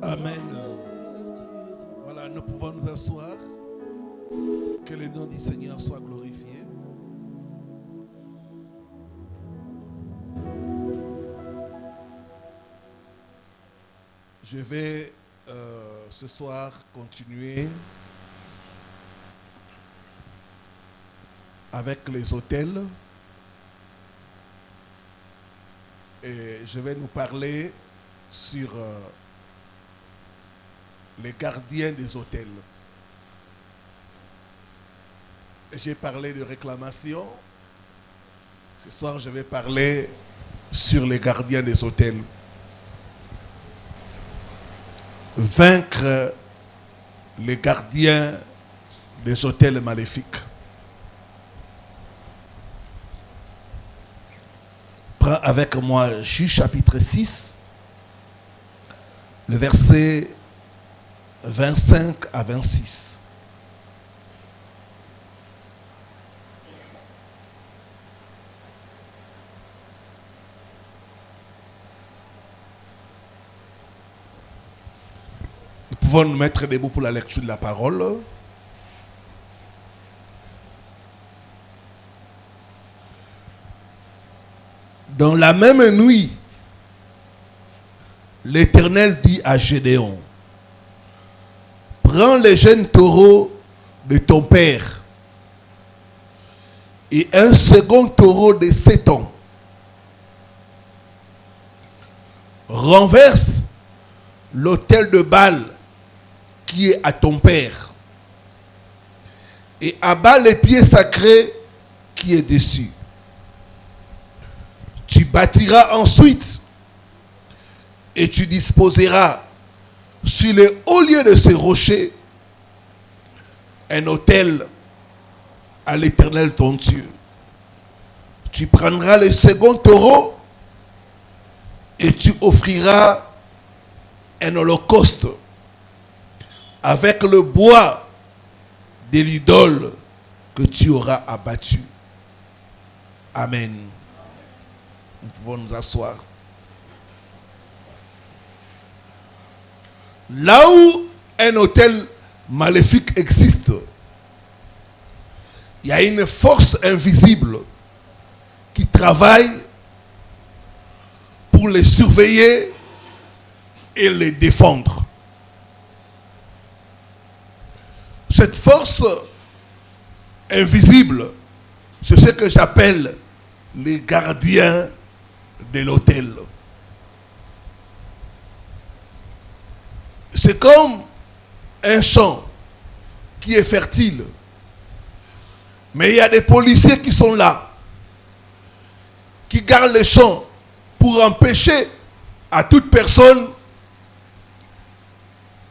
Amen. Voilà, nous pouvons nous asseoir. Que le nom du Seigneur soit glorifié. Je vais ce soir continuer avec les autels et je vais nous parler sur les gardiens des autels. J'ai parlé de réclamation. Ce soir, je vais parler sur les gardiens des autels. Vaincre les gardiens des autels maléfiques. Prends avec moi Juge chapitre 6, le verset 25 à 26. Nous pouvons nous mettre debout pour la lecture de la parole. Dans la même nuit, l'Éternel dit à Gédéon, prends les jeunes taureaux de ton père et un second taureau de 7 ans. Renverse l'autel de Baal qui est à ton père et abat les pieds sacrés qui est dessus. Tu bâtiras ensuite et tu disposeras sur les hauts lieux de ces rochers un autel à l'Éternel ton Dieu. Tu prendras le second taureau et tu offriras un holocauste avec le bois de l'idole que tu auras abattu. Amen. Nous pouvons nous asseoir. Là où un autel maléfique existe, il y a une force invisible qui travaille pour les surveiller et les défendre. Cette force invisible, c'est ce que j'appelle les gardiens de l'autel. C'est comme un champ qui est fertile. Mais il y a des policiers qui sont là, qui gardent le champ pour empêcher à toute personne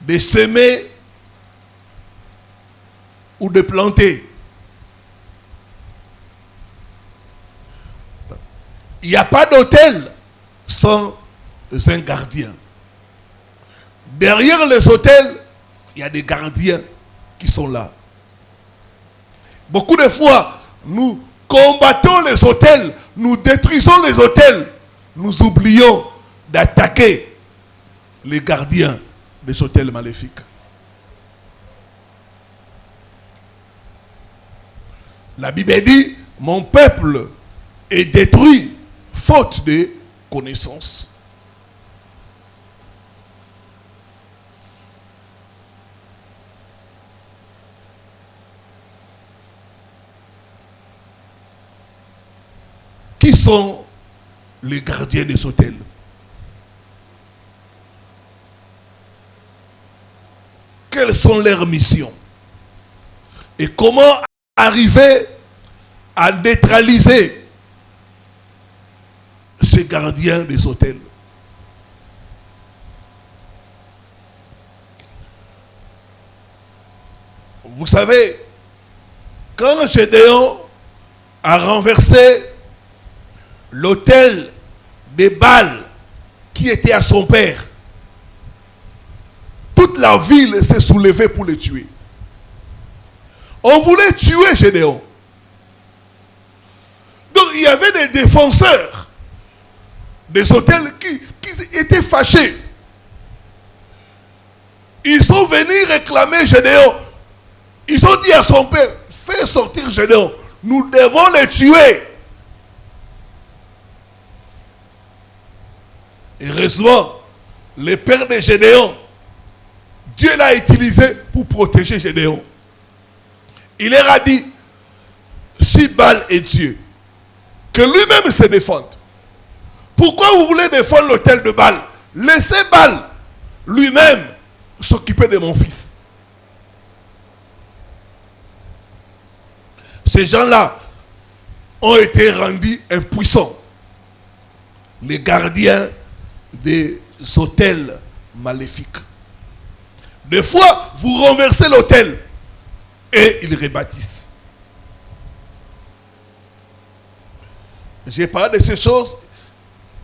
de semer ou de planter. Il n'y a pas d'hôtel sans un gardien. Derrière les hôtels, il y a des gardiens qui sont là. Beaucoup de fois, nous combattons les hôtels, nous détruisons les hôtels, nous oublions d'attaquer les gardiens des hôtels maléfiques. La Bible dit, mon peuple est détruit faute de connaissance. Qui sont les gardiens des hôtels? Quelles sont leurs missions? Et comment arriver à neutraliser ces gardiens des hôtels? Vous savez, quand Gédéon a renversé l'autel de Baal qui était à son père, toute la ville s'est soulevée pour le tuer. On voulait tuer Gédéon. Donc il y avait des défenseurs des hôtels qui étaient fâchés. Ils sont venus réclamer Gédéon. Ils ont dit à son père, fais sortir Gédéon. Nous devons les tuer. Heureusement, le père de Gédéon, Dieu l'a utilisé pour protéger Gédéon. Il leur a dit, si Baal est Dieu, que lui-même se défende. Pourquoi vous voulez défendre l'autel de Baal? Laissez Baal lui-même s'occuper de mon fils. Ces gens-là ont été rendus impuissants. Les gardiens des autels maléfiques. Des fois, vous renversez l'autel et ils rebâtissent. J'ai parlé de ces choses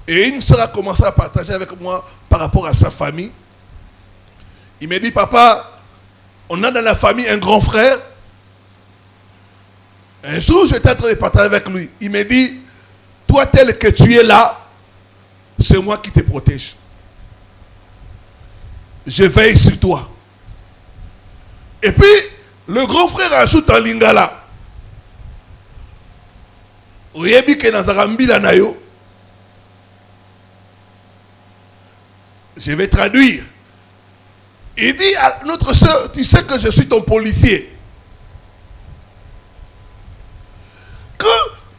et une sœur a commencé à partager avec moi par rapport à sa famille. Il m'a dit, papa, on a dans la famille un grand frère. Un jour, j'étais en train de partager avec lui. Il m'a dit, toi tel que tu es là, c'est moi qui te protège. Je veille sur toi. Et puis, le grand frère ajoute en lingala. Oyebi ke nazarambila nayo. Je vais traduire. Il dit à notre soeur, tu sais que je suis ton policier. Que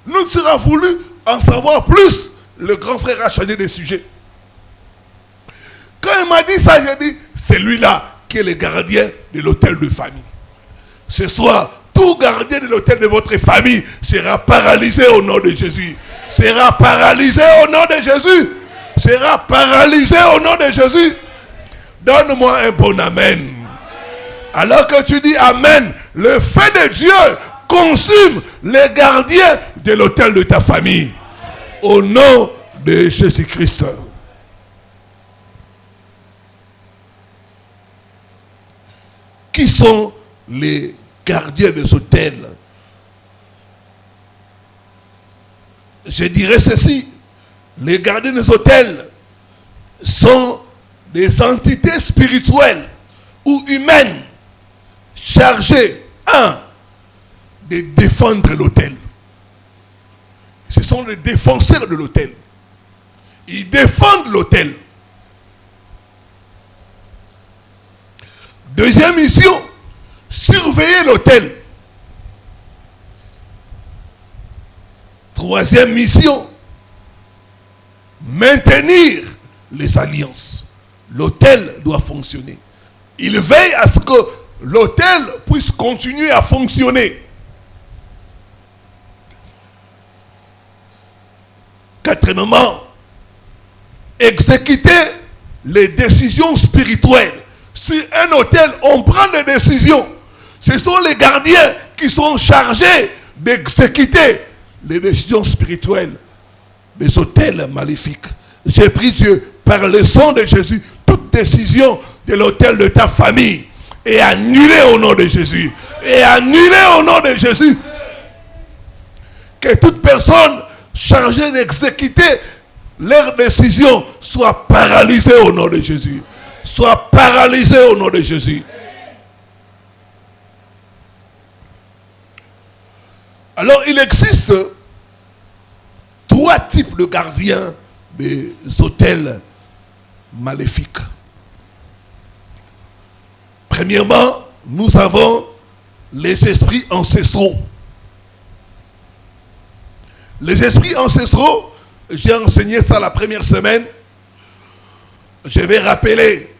nous sera voulu en savoir plus, le grand frère a changé de sujet. Quand il m'a dit ça, j'ai dit, c'est lui-là qui est le gardien de l'hôtel de famille. Ce soir, tout gardien de l'hôtel de votre famille sera paralysé au nom de Jésus. Sera paralysé au nom de Jésus. Sera paralysé au nom de Jésus. Donne-moi un bon amen. Alors que tu dis amen, le feu de Dieu consume les gardiens de l'hôtel de ta famille. Au nom de Jésus-Christ. Qui sont les gardiens des hôtels? Je dirais ceci. Les gardiens des hôtels sont des entités spirituelles ou humaines chargées, de défendre l'hôtel. Ce sont les défenseurs de l'hôtel. Ils défendent l'hôtel. Deuxième mission, surveiller l'hôtel. Troisième mission, maintenir les alliances. L'hôtel doit fonctionner. Il veille à ce que l'hôtel puisse continuer à fonctionner. Quatrièmement, exécuter les décisions spirituelles. Sur un hôtel, on prend des décisions. Ce sont les gardiens qui sont chargés d'exécuter les décisions spirituelles des hôtels maléfiques. J'ai pris Dieu par le sang de Jésus. Toute décision de l'hôtel de ta famille est annulée au nom de Jésus. Est annulée au nom de Jésus. Que toute personne chargée d'exécuter leurs décisions soit paralysée au nom de Jésus. Soit paralysée au nom de Jésus. Alors il existe 3 types de gardiens des hôtels maléfiques. Premièrement, nous avons les esprits ancestraux. Les esprits ancestraux, j'ai enseigné ça la première semaine. Je vais rappeler,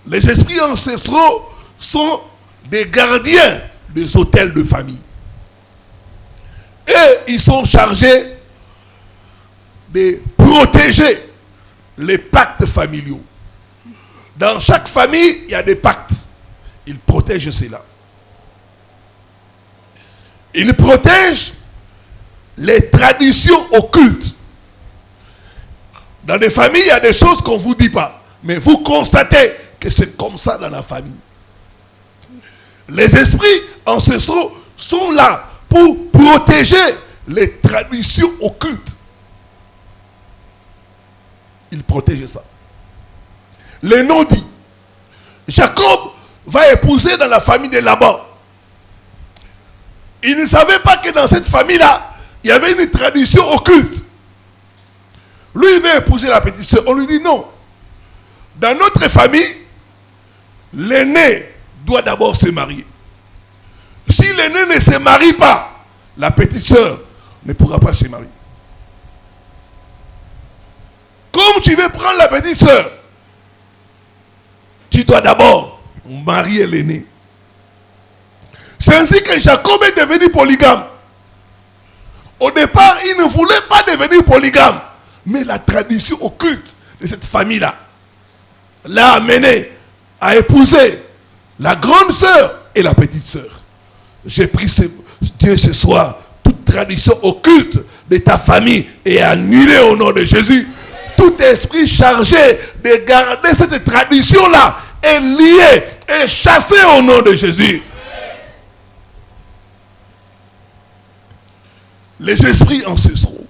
les esprits ancestraux sont des gardiens des hôtels de famille. Et ils sont chargés de protéger les pactes familiaux. Dans chaque famille, il y a des pactes. Ils protègent cela. Ils protègent les traditions occultes. Dans des familles, il y a des choses qu'on ne vous dit pas. Mais vous constatez que c'est comme ça dans la famille. Les esprits ancestraux sont là pour protéger les traditions occultes. Ils protègent ça. Les non-dits. Jacob va épouser dans la famille de Laban. Il ne savait pas que dans cette famille-là, il y avait une tradition occulte. Lui, il veut épouser la petite sœur. On lui dit non. Dans notre famille, l'aîné doit d'abord se marier. Si l'aîné ne se marie pas, la petite sœur ne pourra pas se marier. Comme tu veux prendre la petite sœur, tu dois d'abord marier l'aîné. C'est ainsi que Jacob est devenu polygame. Au départ, il ne voulait pas devenir polygame. Mais la tradition occulte de cette famille-là l'a amené à épouser la grande sœur et la petite sœur. J'ai pris Dieu ce soir, toute tradition occulte de ta famille est annulée au nom de Jésus. Tout esprit chargé de garder cette tradition-là est lié et chassé au nom de Jésus. Les esprits ancestraux,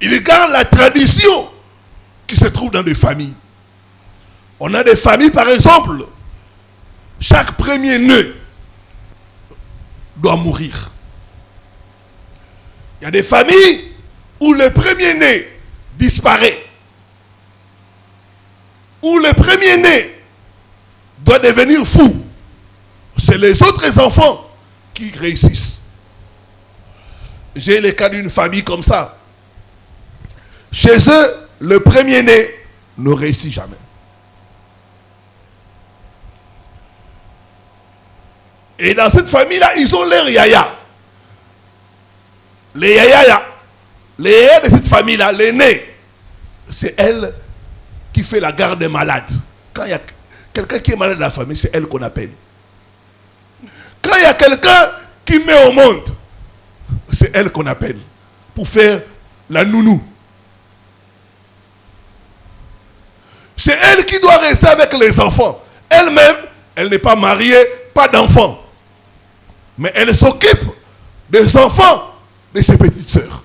ils gardent la tradition qui se trouve dans des familles. On a des familles, par exemple, chaque premier-né doit mourir. Il y a des familles où le premier-né disparaît, où le premier-né doit devenir fou. C'est les autres enfants qui réussissent. J'ai le cas d'une famille comme ça. Chez eux, le premier-né ne réussit jamais. Et dans cette famille-là, ils ont leurs yaya. Les yaya de cette famille-là, l'aîné, c'est elle qui fait la garde des malades. Quand il y a quelqu'un qui est malade dans la famille, c'est elle qu'on appelle. Quand il y a quelqu'un qui met au monde, c'est elle qu'on appelle pour faire la nounou. C'est elle qui doit rester avec les enfants. Elle-même, elle n'est pas mariée, pas d'enfants. Mais elle s'occupe des enfants de ses petites sœurs.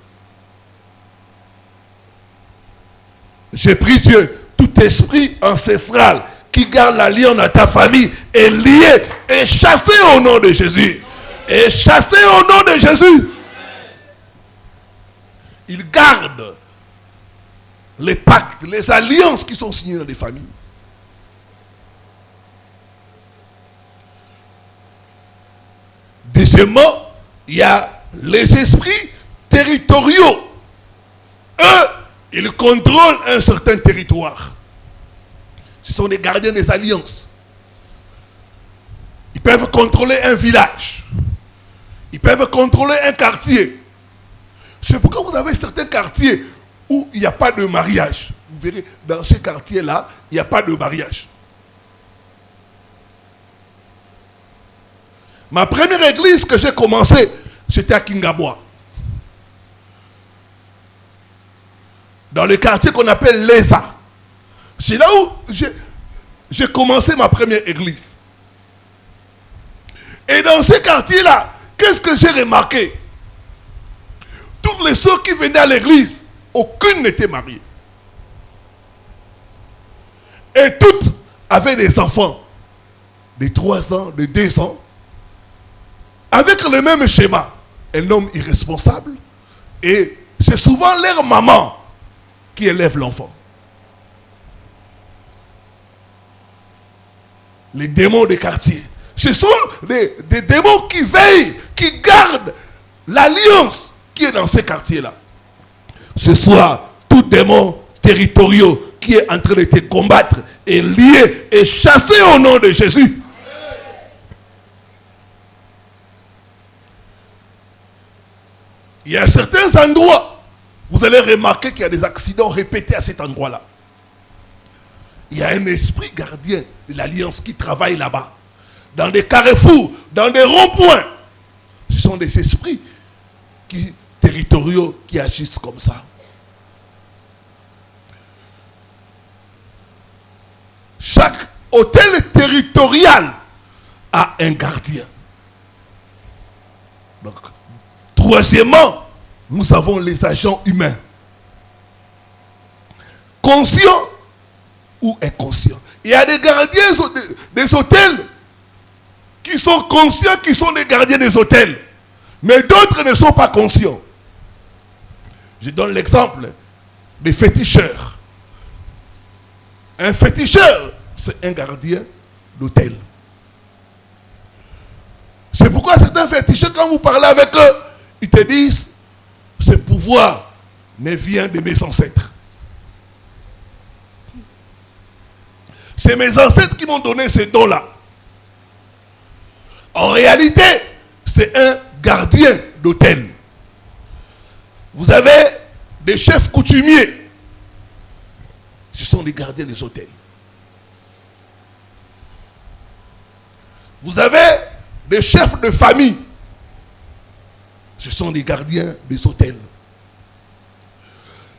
J'ai pris Dieu, tout esprit ancestral qui garde la lion dans ta famille est lié et chassé au nom de Jésus. Et chassé au nom de Jésus. Il garde les pactes, les alliances qui sont signées dans les familles. Deuxièmement, il y a les esprits territoriaux. Eux, ils contrôlent un certain territoire. Ce sont des gardiens des alliances. Ils peuvent contrôler un village. Ils peuvent contrôler un quartier. C'est pourquoi vous avez certains quartiers où il n'y a pas de mariage. Vous verrez, dans ces quartiers-là, il n'y a pas de mariage. Ma première église que j'ai commencée, c'était à Kingabois. Dans le quartier qu'on appelle Leza. C'est là où j'ai commencé ma première église. Et dans ce quartier-là, qu'est-ce que j'ai remarqué? Toutes les sœurs qui venaient à l'église, aucune n'était mariée. Et toutes avaient des enfants de 3 ans, de 2 ans, avec le même schéma. Un homme irresponsable. Et c'est souvent leur maman qui élève l'enfant. Les démons des quartiers. Ce sont des démons qui veillent, qui gardent l'alliance qui est dans ces quartiers-là. Ce soir, tout démon territoriaux qui est en train de te combattre est lié et chassé au nom de Jésus. Il y a certains endroits, vous allez remarquer qu'il y a des accidents répétés à cet endroit-là. Il y a un esprit gardien de l'alliance qui travaille là-bas. Dans des carrefours, dans des ronds-points. Ce sont des esprits territoriaux qui agissent comme ça. Chaque hôtel territorial a un gardien. Donc, troisièmement, nous avons les agents humains. Conscients ou inconscients. Il y a des gardiens des hôtels qui sont conscients qu'ils sont des gardiens des hôtels. Mais d'autres ne sont pas conscients. Je donne l'exemple des féticheurs. Un féticheur, c'est un gardien d'hôtel. C'est pourquoi certains féticheurs, quand vous parlez avec eux, ils te disent, ce pouvoir me vient de mes ancêtres. C'est mes ancêtres qui m'ont donné ce don-là. En réalité, c'est un gardien d'hôtel. Vous avez des chefs coutumiers. Ce sont les gardiens des hôtels. Vous avez des chefs de famille. Ce sont les gardiens des hôtels.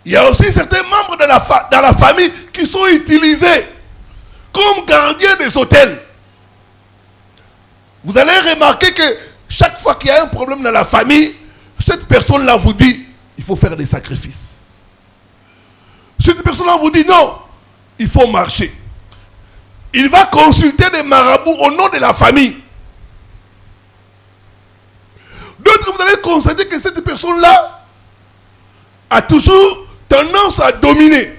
Il y a aussi certains membres dans la famille qui sont utilisés comme gardiens des hôtels. Vous allez remarquer que chaque fois qu'il y a un problème dans la famille, cette personne-là vous dit, il faut faire des sacrifices. Cette personne-là vous dit, non, il faut marcher. Il va consulter des marabouts au nom de la famille. D'autres, vous allez constater que cette personne-là a toujours tendance à dominer,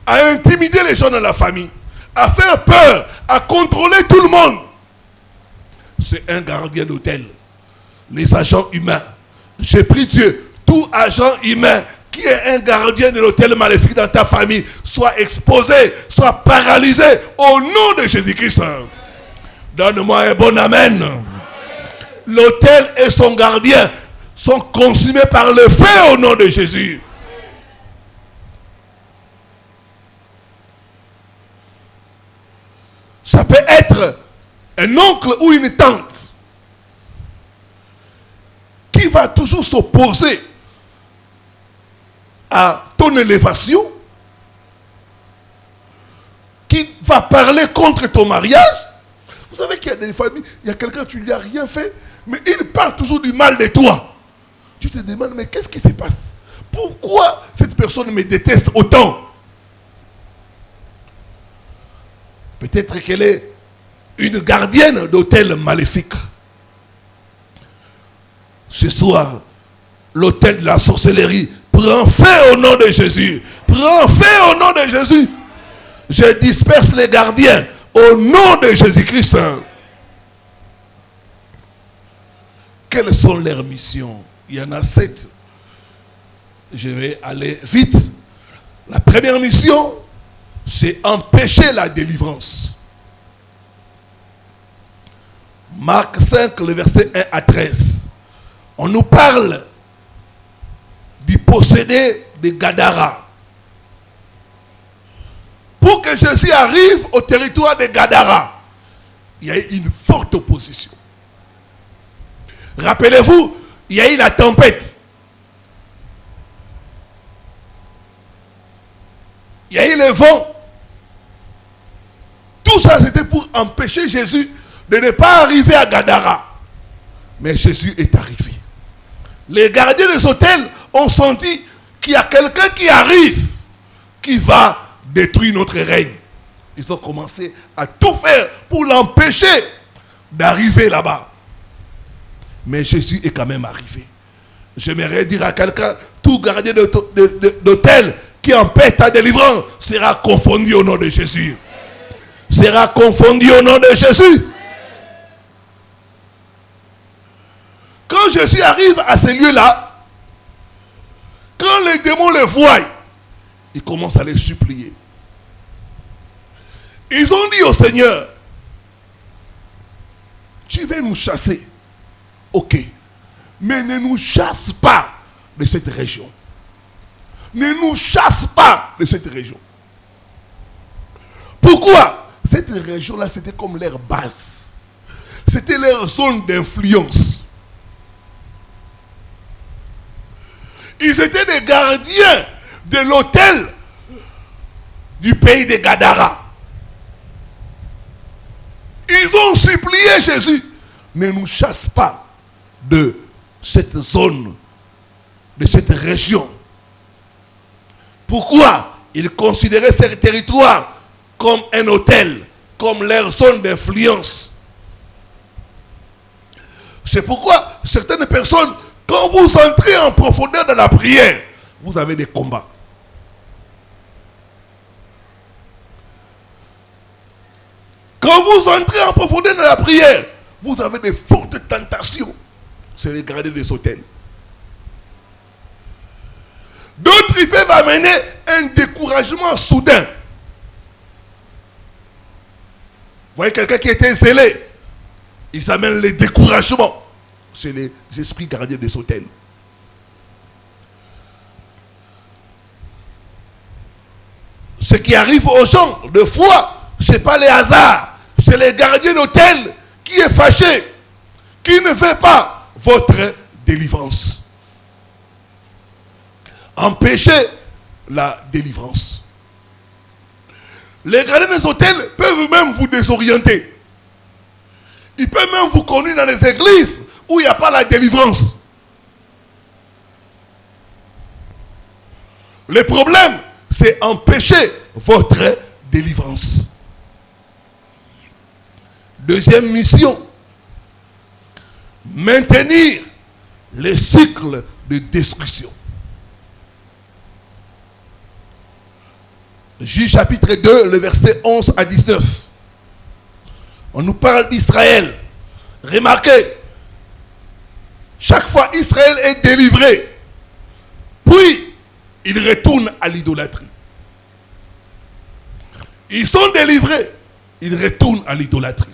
à intimider les gens dans la famille, à faire peur, à contrôler tout le monde. C'est un gardien d'hôtel. Les agents humains. J'ai pris Dieu. Tout agent humain qui est un gardien de l'hôtel maléfique dans ta famille soit exposé, soit paralysé au nom de Jésus-Christ. Donne-moi un bon amen. L'hôtel et son gardien sont consumés par le feu au nom de Jésus. Ça peut être un oncle ou une tante qui va toujours s'opposer à ton élévation, qui va parler contre ton mariage. Vous savez qu'il y a des familles, il y a quelqu'un, tu ne lui as rien fait, mais il parle toujours du mal de toi. Tu te demandes, mais qu'est-ce qui se passe? Pourquoi cette personne me déteste autant? Peut-être qu'elle est une gardienne d'hôtel maléfique. Ce soir, l'hôtel de la sorcellerie prend feu au nom de Jésus. Prend feu au nom de Jésus. Je disperse les gardiens au nom de Jésus-Christ. Quelles sont leurs missions? Il y en a 7. Je vais aller vite. La première mission, c'est empêcher la délivrance. Marc 5, le verset 1 à 13. On nous parle du possédé de Gadara. Pour que Jésus arrive au territoire de Gadara, il y a eu une forte opposition. Rappelez-vous, il y a eu la tempête. Il y a eu le vent. Tout ça, c'était pour empêcher Jésus de ne pas arriver à Gadara. Mais Jésus est arrivé. Les gardiens des hôtels ont senti qu'il y a quelqu'un qui arrive, qui va détruire notre règne. Ils ont commencé à tout faire pour l'empêcher d'arriver là-bas. Mais Jésus est quand même arrivé. J'aimerais dire à quelqu'un, tout gardien d'hôtel qui empêche ta délivrance sera confondu au nom de Jésus. Sera confondu au nom de Jésus. Quand Jésus arrive à ces lieux-là, quand les démons le voient, ils commencent à les supplier. Ils ont dit au Seigneur, tu veux nous chasser. Ok. Mais ne nous chasse pas de cette région. Ne nous chasse pas de cette région. Pourquoi? Cette région-là, c'était comme leur base. C'était leur zone d'influence. Ils étaient des gardiens de l'hôtel du pays de Gadara. Ils ont supplié Jésus, ne nous chasse pas de cette zone, de cette région. Pourquoi? Ils considéraient ce territoire comme un hôtel, comme leur zone d'influence. C'est pourquoi certaines personnes, quand vous entrez en profondeur dans la prière, vous avez des combats. Quand vous entrez en profondeur dans la prière, vous avez des fortes tentations. C'est les gardiens des hôtels. D'autres, ils peuvent amener un découragement soudain. Vous voyez quelqu'un qui était zélé, ils amènent le découragement. C'est les esprits gardiens des hôtels. Ce qui arrive aux gens, de fois, ce n'est pas les hasards. C'est les gardiens d'hôtel qui est fâché, qui ne veut pas votre délivrance. Empêchez la délivrance. Les gardiens des hôtels peuvent même vous désorienter. Ils peuvent même vous conduire dans les églises où il n'y a pas la délivrance. Le problème, c'est empêcher votre délivrance. Deuxième mission, maintenir les cycles de destruction. Juge chapitre 2, le verset 11 à 19. On nous parle d'Israël. Remarquez, chaque fois Israël est délivré, puis il retourne à l'idolâtrie. Ils sont délivrés, ils retournent à l'idolâtrie.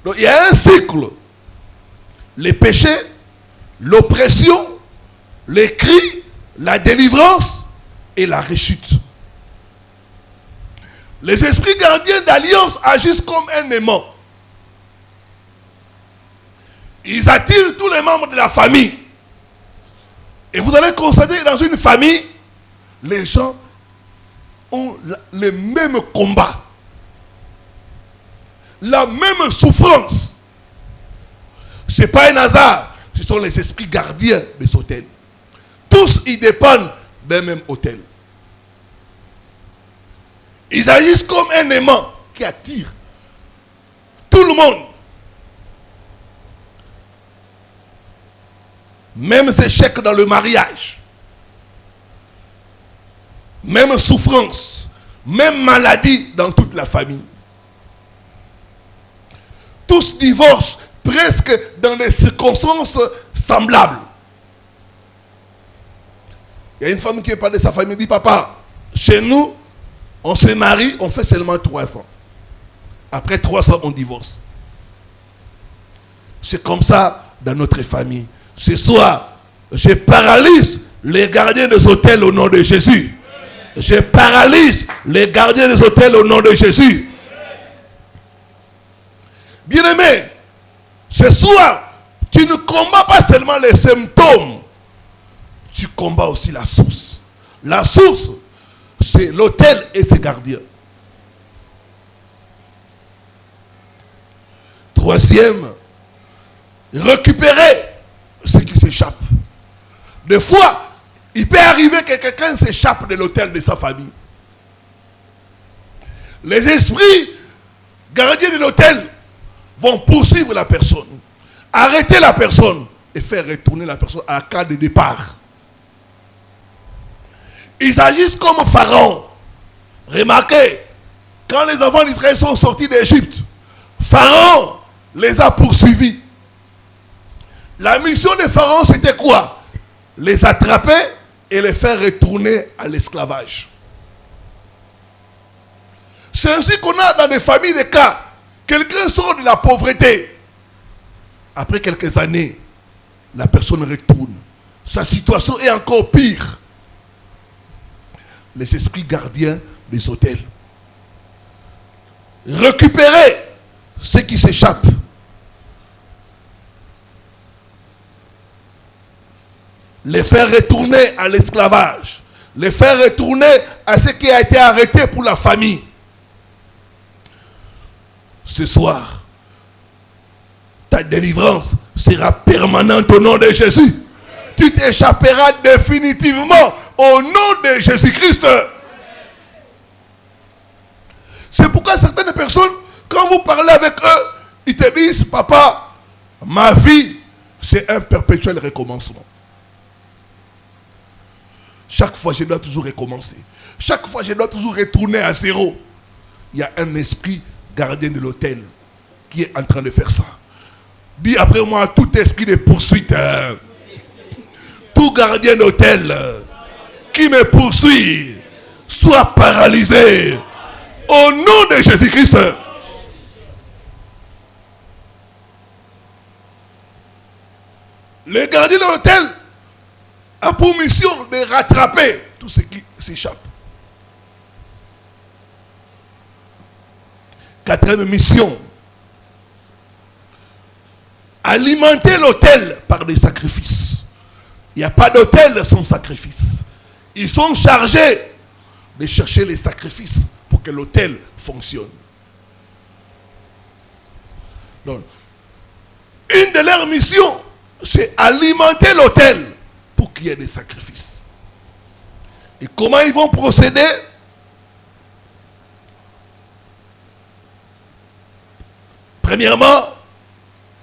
Donc il y a un cycle. Les péchés, l'oppression, les cris, la délivrance et la rechute. Les esprits gardiens d'alliance agissent comme un aimant. Ils attirent tous les membres de la famille. Et vous allez constater dans une famille, les gens ont les mêmes combats, la même souffrance. Ce n'est pas un hasard, ce sont les esprits gardiens des hôtels. Tous ils dépendent d'un même hôtel. Ils agissent comme un aimant qui attire tout le monde. Même échecs dans le mariage, même souffrance, même maladie dans toute la famille. Tous divorcent presque dans des circonstances semblables. Il y a une femme qui parle de sa famille, dit papa, chez nous, on se marie, on fait seulement 3 ans. Après 3 ans, on divorce. C'est comme ça dans notre famille. Ce soir, je paralyse les gardiens des hôtels au nom de Jésus. Je paralyse les gardiens des hôtels au nom de Jésus. Bien-aimé, ce soir, tu ne combats pas seulement les symptômes, tu combats aussi la source. La source, c'est l'hôtel et ses gardiens. Troisième, récupérer ce qui s'échappe. Des fois, il peut arriver que quelqu'un s'échappe de l'hôtel de sa famille. Les esprits gardiens de l'hôtel vont poursuivre la personne, arrêter la personne et faire retourner la personne à cas de départ. Ils agissent comme Pharaon. Remarquez, quand les enfants d'Israël sont sortis d'Égypte, Pharaon les a poursuivis. La mission de Pharaon, c'était quoi? Les attraper et les faire retourner à l'esclavage. C'est ainsi qu'on a dans des familles des cas. Quelqu'un sort de la pauvreté. Après quelques années, la personne retourne. Sa situation est encore pire. Les esprits gardiens des hôtels. Récupérer ce qui s'échappe. Les faire retourner à l'esclavage. Les faire retourner à ce qui a été arrêté pour la famille. Ce soir, ta délivrance sera permanente au nom de Jésus. Tu t'échapperas définitivement au nom de Jésus-Christ. C'est pourquoi certaines personnes, quand vous parlez avec eux, ils te disent, papa, ma vie, c'est un perpétuel recommencement. Chaque fois, je dois toujours recommencer. Chaque fois, je dois toujours retourner à zéro. Il y a un esprit gardien de l'autel qui est en train de faire ça. Dis après moi, tout esprit de poursuite, tout gardien d'hôtel qui me poursuit, soit paralysé au nom de Jésus-Christ. Le gardien de l'hôtel a pour mission de rattraper tout ce qui s'échappe. Quatrième mission, alimenter l'autel par des sacrifices. Il n'y a pas d'autel sans sacrifice. Ils sont chargés de chercher les sacrifices pour que l'autel fonctionne. Donc, une de leurs missions, c'est alimenter l'autel pour qu'il y ait des sacrifices. Et comment ils vont procéder? Premièrement,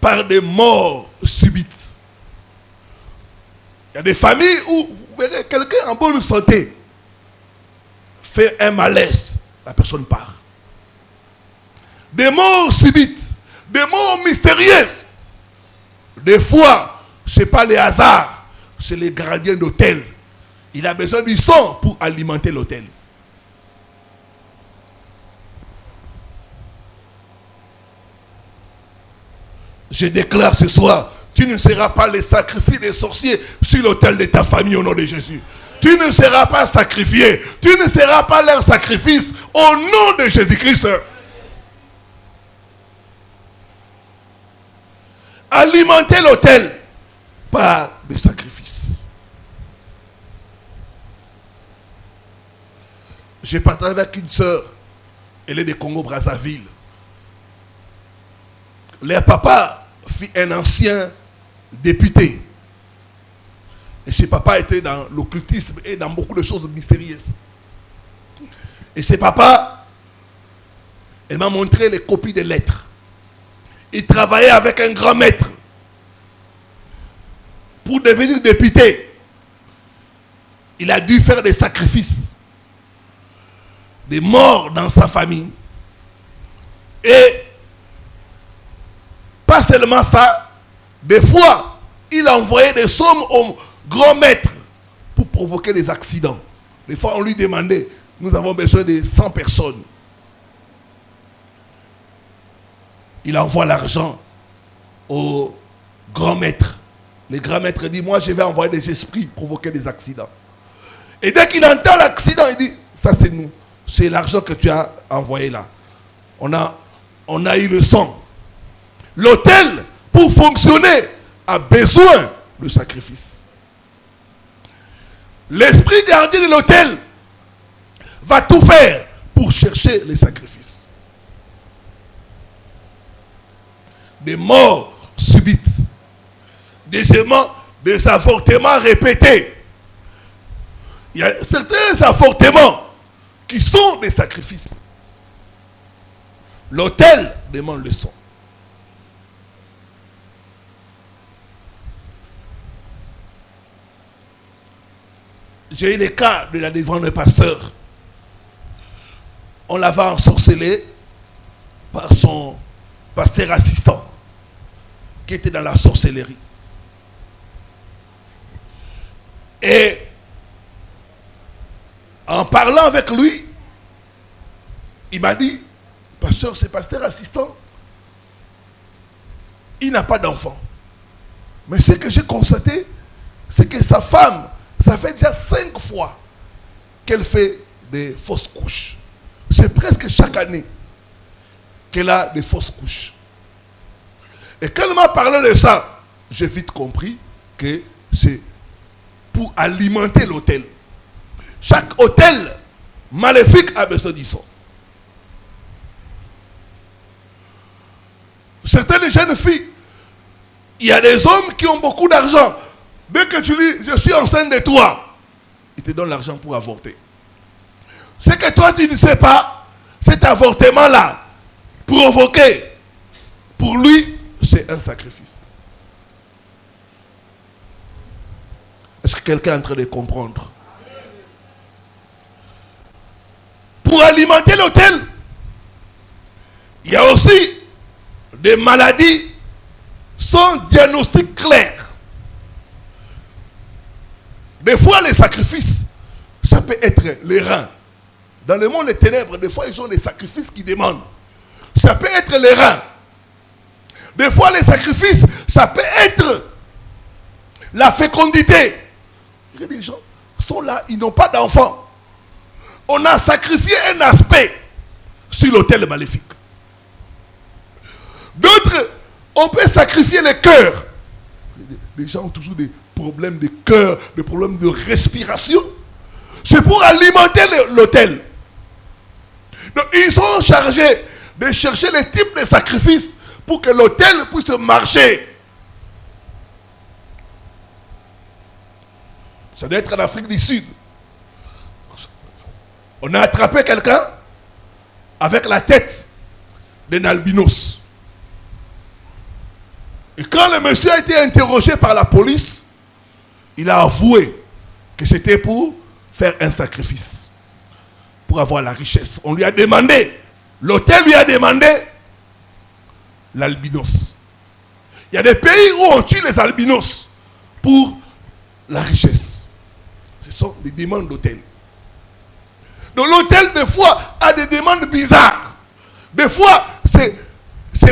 par des morts subites. Il y a des familles où vous verrez quelqu'un en bonne santé fait un malaise, la personne part. Des morts subites, des morts mystérieuses. Des fois, ce n'est pas les hasards, c'est les gardiens d'hôtel. Il a besoin du sang pour alimenter l'hôtel. Je déclare ce soir, tu ne seras pas les sacrifices des sorciers sur l'autel de ta famille au nom de Jésus. Tu ne seras pas sacrifié. Tu ne seras pas leur sacrifice au nom de Jésus-Christ. Alimenter l'autel par des sacrifices. J'ai partagé avec une sœur, elle est de Congo-Brazzaville. Leur papa fut un ancien député. Et ses papas étaient dans l'occultisme et dans beaucoup de choses mystérieuses. Et ses papas, elle m'a montré les copies des lettres. Il travaillait avec un grand maître pour devenir député. Il a dû faire des sacrifices, des morts dans sa famille. Et pas seulement ça, des fois, il envoyait des sommes au grand maître pour provoquer des accidents. Des fois, on lui demandait, nous avons besoin de 100 personnes. Il envoie l'argent au grand maître. Le grand maître dit, moi je vais envoyer des esprits provoquer des accidents. Et dès qu'il entend l'accident, il dit, ça c'est nous. C'est l'argent que tu as envoyé là. On a eu le sang. L'autel, pour fonctionner, a besoin de sacrifice. L'esprit gardien de l'autel va tout faire pour chercher les sacrifices. Des morts subites. Deuxièmement, des avortements répétés. Il y a certains avortements qui sont des sacrifices. L'autel demande le sang. J'ai eu le cas de la délivrance d'un pasteur. On l'avait ensorcelé par son pasteur assistant qui était dans la sorcellerie. Et en parlant avec lui, il m'a dit, pasteur, ce pasteur assistant, il n'a pas d'enfant. Mais ce que j'ai constaté, c'est que sa femme, ça fait déjà 5 fois qu'elle fait des fausses couches. C'est presque chaque année qu'elle a des fausses couches. Et quand elle m'a parlé de ça, j'ai vite compris que c'est pour alimenter l'autel. Chaque autel maléfique a besoin du sang. Certaines jeunes filles, il y a des hommes qui ont beaucoup d'argent. Dès que tu dis, je suis enceinte de toi, ils te donnent l'argent pour avorter. C'est que toi, tu ne sais pas, cet avortement-là, provoqué, pour lui, c'est un sacrifice. Est-ce que quelqu'un est en train de comprendre? Pour alimenter l'autel, il y a aussi des maladies sans diagnostic clair. Des fois, les sacrifices, ça peut être les reins. Dans le monde des ténèbres, des fois, ils ont des sacrifices qui demandent. Ça peut être les reins. Des fois, les sacrifices, ça peut être la fécondité. Les gens sont là, ils n'ont pas d'enfants. On a sacrifié un aspect sur l'autel maléfique. D'autres, on peut sacrifier le cœur. Les gens ont toujours des problèmes de cœur, des problèmes de respiration. C'est pour alimenter l'autel. Donc, ils sont chargés de chercher les types de sacrifices pour que l'autel puisse marcher. Ça doit être en Afrique du Sud. On a attrapé quelqu'un avec la tête d'un albinos. Et quand le monsieur a été interrogé par la police, il a avoué que c'était pour faire un sacrifice, pour avoir la richesse. On lui a demandé, l'autel lui a demandé l'albinos. Il y a des pays où on tue les albinos pour la richesse. Ce sont des demandes d'hôtel. Donc l'hôtel, des fois, a des demandes bizarres. Des fois, c'est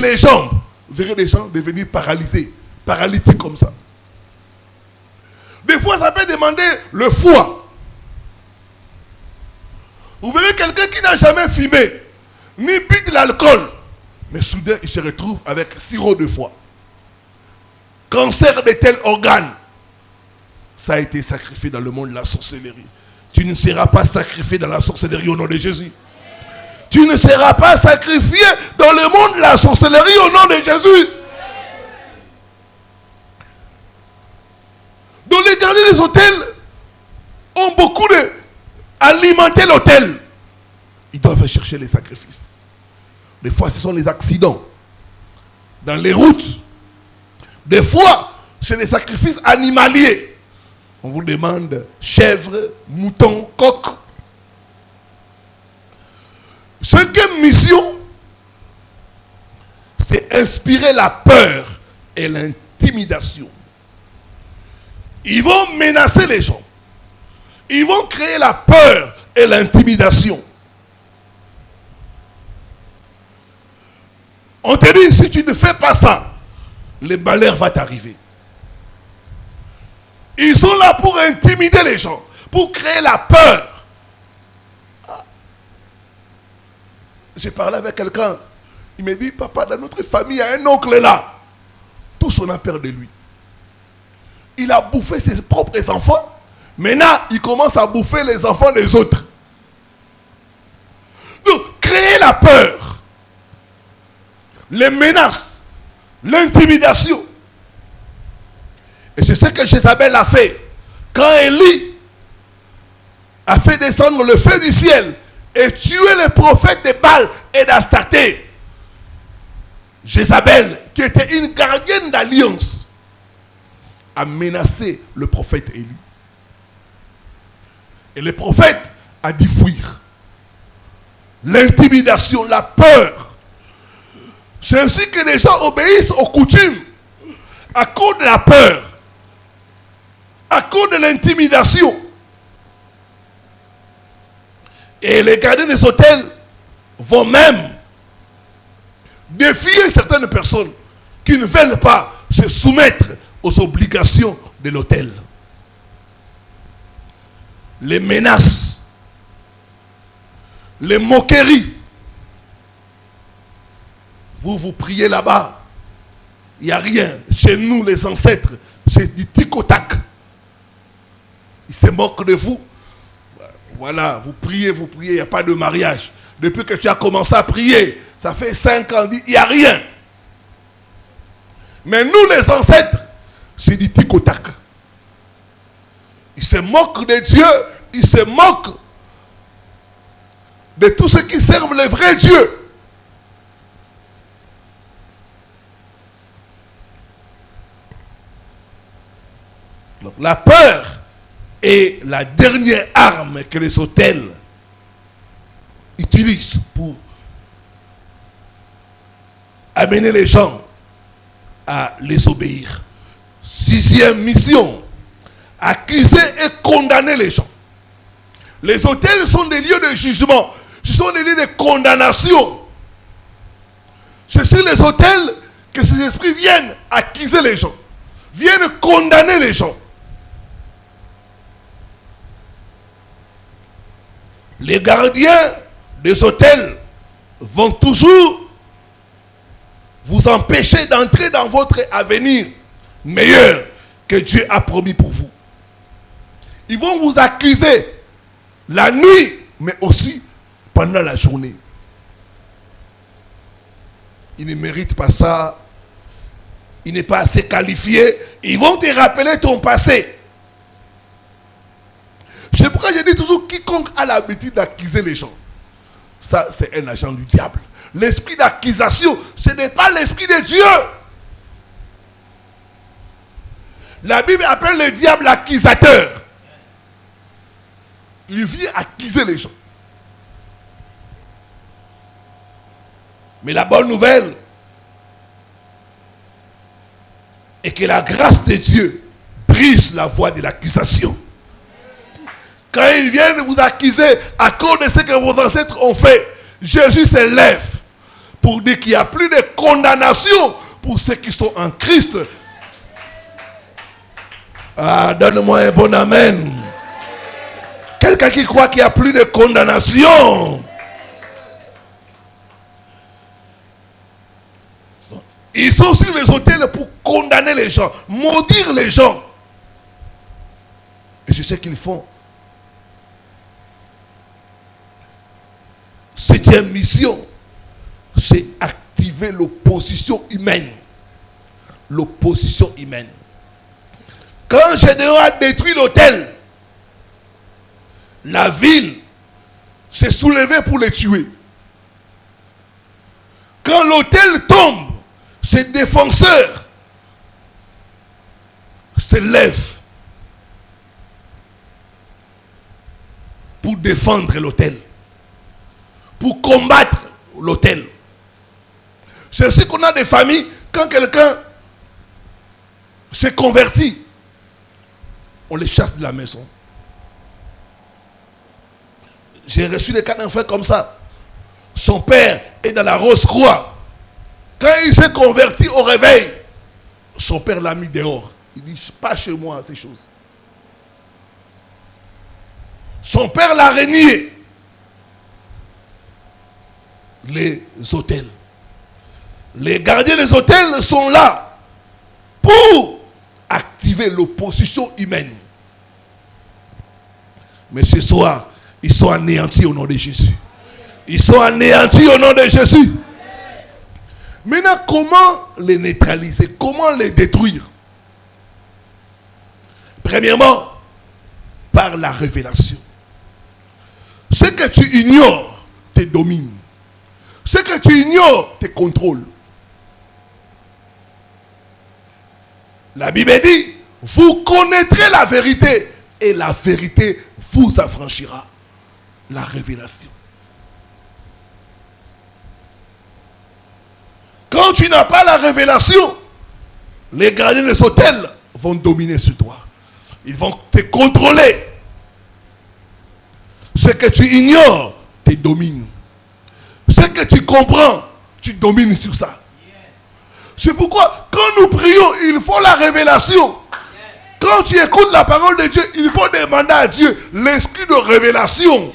les jambes. Vous verrez des gens devenir paralysés, paralytiques comme ça. Des fois, ça peut demander le foie. Vous verrez quelqu'un qui n'a jamais fumé, ni bu de l'alcool, mais soudain, il se retrouve avec sirop de foie. Cancer de tel organe. Ça a été sacrifié dans le monde de la sorcellerie. Tu ne seras pas sacrifié dans la sorcellerie au nom de Jésus. Tu ne seras pas sacrifié dans le monde de la sorcellerie au nom de Jésus. Donc les gardiens des hôtels ont beaucoup de alimenter l'hôtel. Ils doivent chercher les sacrifices. Des fois, ce sont les accidents dans les routes. Des fois, c'est des sacrifices animaliers. On vous demande chèvre, mouton, coq. Cinquième mission, c'est inspirer la peur et l'intimidation. Ils vont menacer les gens. Ils vont créer la peur et l'intimidation. On te dit, si tu ne fais pas ça, le malheur va t'arriver. Ils sont là pour intimider les gens, pour créer la peur. J'ai parlé avec quelqu'un, il me dit, papa, dans notre famille, il y a un oncle là. Tous on a peur de lui. Il a bouffé ses propres enfants. Maintenant, il commence à bouffer les enfants des autres. Donc, créer la peur, les menaces, l'intimidation. Et c'est ce que Jézabel a fait. Quand Élie a fait descendre le feu du ciel et tuer les prophètes de Baal et d'Astarté, Jézabel, qui était une gardienne d'alliance, a menacé le prophète Élie. Et le prophète a dit fuir. L'intimidation, la peur. C'est ainsi que les gens obéissent aux coutumes à cause de la peur, à cause de l'intimidation. Et les gardiens des hôtels vont même défier certaines personnes qui ne veulent pas se soumettre aux obligations de l'hôtel. Les menaces, les moqueries. Vous priez là-bas, il n'y a rien. Chez nous, les ancêtres, c'est du tic au tac. Ils se moquent de vous. Voilà, vous priez, il n'y a pas de mariage. Depuis que tu as commencé à prier, ça fait 5 ans, il n'y a rien. Mais nous, les ancêtres, c'est du tic au tac. Ils se moquent de Dieu, ils se moquent de tous ceux qui servent le vrai Dieu. Donc, la peur est la dernière arme que les autels utilisent pour amener les gens à les obéir. Sixième mission, accuser et condamner les gens. Les autels sont des lieux de jugement, ce sont des lieux de condamnation. C'est sur les autels que ces esprits viennent accuser les gens, viennent condamner les gens. Les gardiens des autels vont toujours vous empêcher d'entrer dans votre avenir meilleur que Dieu a promis pour vous. Ils vont vous accuser la nuit, mais aussi pendant la journée. Il ne mérite pas ça. Il n'est pas assez qualifié. Ils vont te rappeler ton passé. C'est pourquoi je dis toujours, quiconque a l'habitude d'accuser les gens, ça c'est un agent du diable. L'esprit d'accusation, ce n'est pas l'esprit de Dieu. La Bible appelle le diable l'accusateur. Il vient accuser les gens. Mais la bonne nouvelle est que la grâce de Dieu brise la voie de l'accusation. Quand ils viennent vous accuser à cause de ce que vos ancêtres ont fait, Jésus se lève pour dire qu'il n'y a plus de condamnation pour ceux qui sont en Christ. Ah, donne-moi un bon amen. Quelqu'un qui croit qu'il n'y a plus de condamnation. Ils sont sur les autels pour condamner les gens, maudire les gens. Et c'est ce qu'ils font. Septième mission, c'est activer l'opposition humaine. L'opposition humaine. Quand Gédéon a détruit l'autel, la ville s'est soulevée pour les tuer. Quand l'autel tombe, ses défenseurs se lèvent pour défendre l'autel, pour combattre l'autel. C'est ainsi qu'on a des familles, quand quelqu'un s'est converti, on les chasse de la maison. J'ai reçu des cas d'enfants comme ça. Son père est dans la Rose-Croix. Quand il s'est converti au réveil, son père l'a mis dehors. Il dit, pas chez moi ces choses. Son père l'a renié. Les hôtels. Les gardiens des hôtels sont là pour activer l'opposition humaine. Mais ce soir, ils sont anéantis au nom de Jésus. Ils sont anéantis au nom de Jésus. Maintenant, comment les neutraliser? Comment les détruire? Premièrement, par la révélation. Ce que tu ignores te domine. Ce que tu ignores te contrôle. La Bible dit, vous connaîtrez la vérité et la vérité vous affranchira. La révélation. Quand tu n'as pas la révélation, les gardiens des hôtels vont dominer sur toi. Ils vont te contrôler. Ce que tu ignores te domine. Ce que tu comprends, tu domines sur ça. C'est pourquoi, quand nous prions, il faut la révélation. Quand tu écoutes la parole de Dieu, il faut demander à Dieu l'esprit de révélation.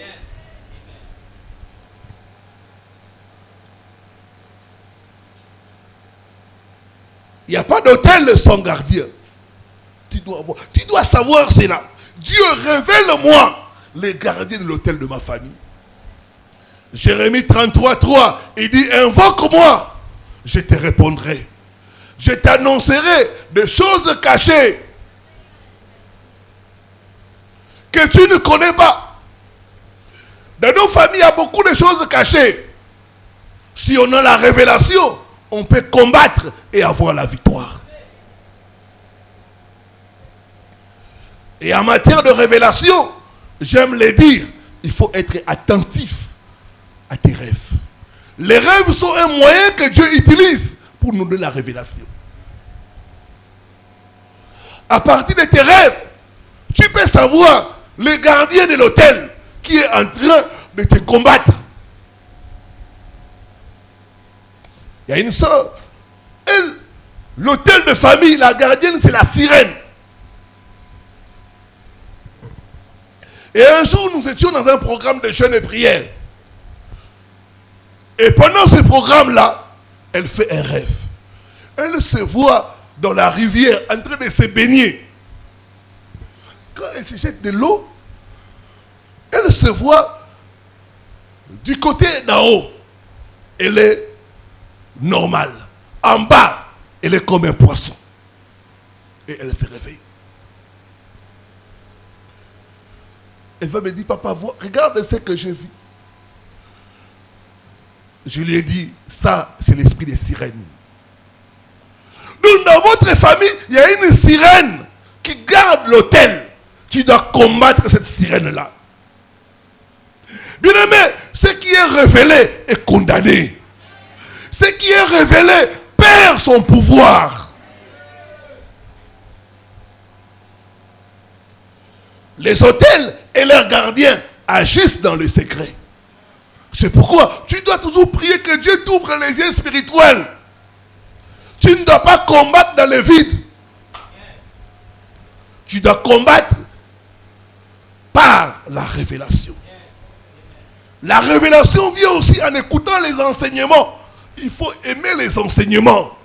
Il n'y a pas d'hôtel sans gardien. Tu dois savoir cela. Dieu, révèle-moi les gardiens de l'hôtel de ma famille. Jérémie 33, 3, il dit, invoque-moi, je te répondrai. Je t'annoncerai des choses cachées que tu ne connais pas. Dans nos familles, il y a beaucoup de choses cachées. Si on a la révélation, on peut combattre et avoir la victoire. Et en matière de révélation, j'aime le dire, il faut être attentif à tes rêves. Les rêves sont un moyen que Dieu utilise pour nous donner la révélation. À partir de tes rêves, tu peux savoir le gardien de l'hôtel qui est en train de te combattre. Il y a une soeur, elle, l'hôtel de famille, la gardienne, c'est la sirène. Et un jour, nous étions dans un programme de jeûne et prière. Et pendant ce programme-là, elle fait un rêve. Elle se voit dans la rivière en train de se baigner. Quand elle se jette de l'eau, elle se voit du côté d'en haut. Elle est normale. En bas, elle est comme un poisson. Et elle se réveille. Elle va me dire, papa, regarde ce que j'ai vu. Je lui ai dit, ça, c'est l'esprit des sirènes. Donc, dans votre famille, il y a une sirène qui garde l'hôtel. Tu dois combattre cette sirène-là. Bien aimé, ce qui est révélé est condamné. Ce qui est révélé perd son pouvoir. Les hôtels et leurs gardiens agissent dans le secret. C'est pourquoi tu dois toujours prier que Dieu t'ouvre les yeux spirituels. Tu ne dois pas combattre dans le vide. Tu dois combattre par la révélation. La révélation vient aussi en écoutant les enseignements. Il faut aimer les enseignements.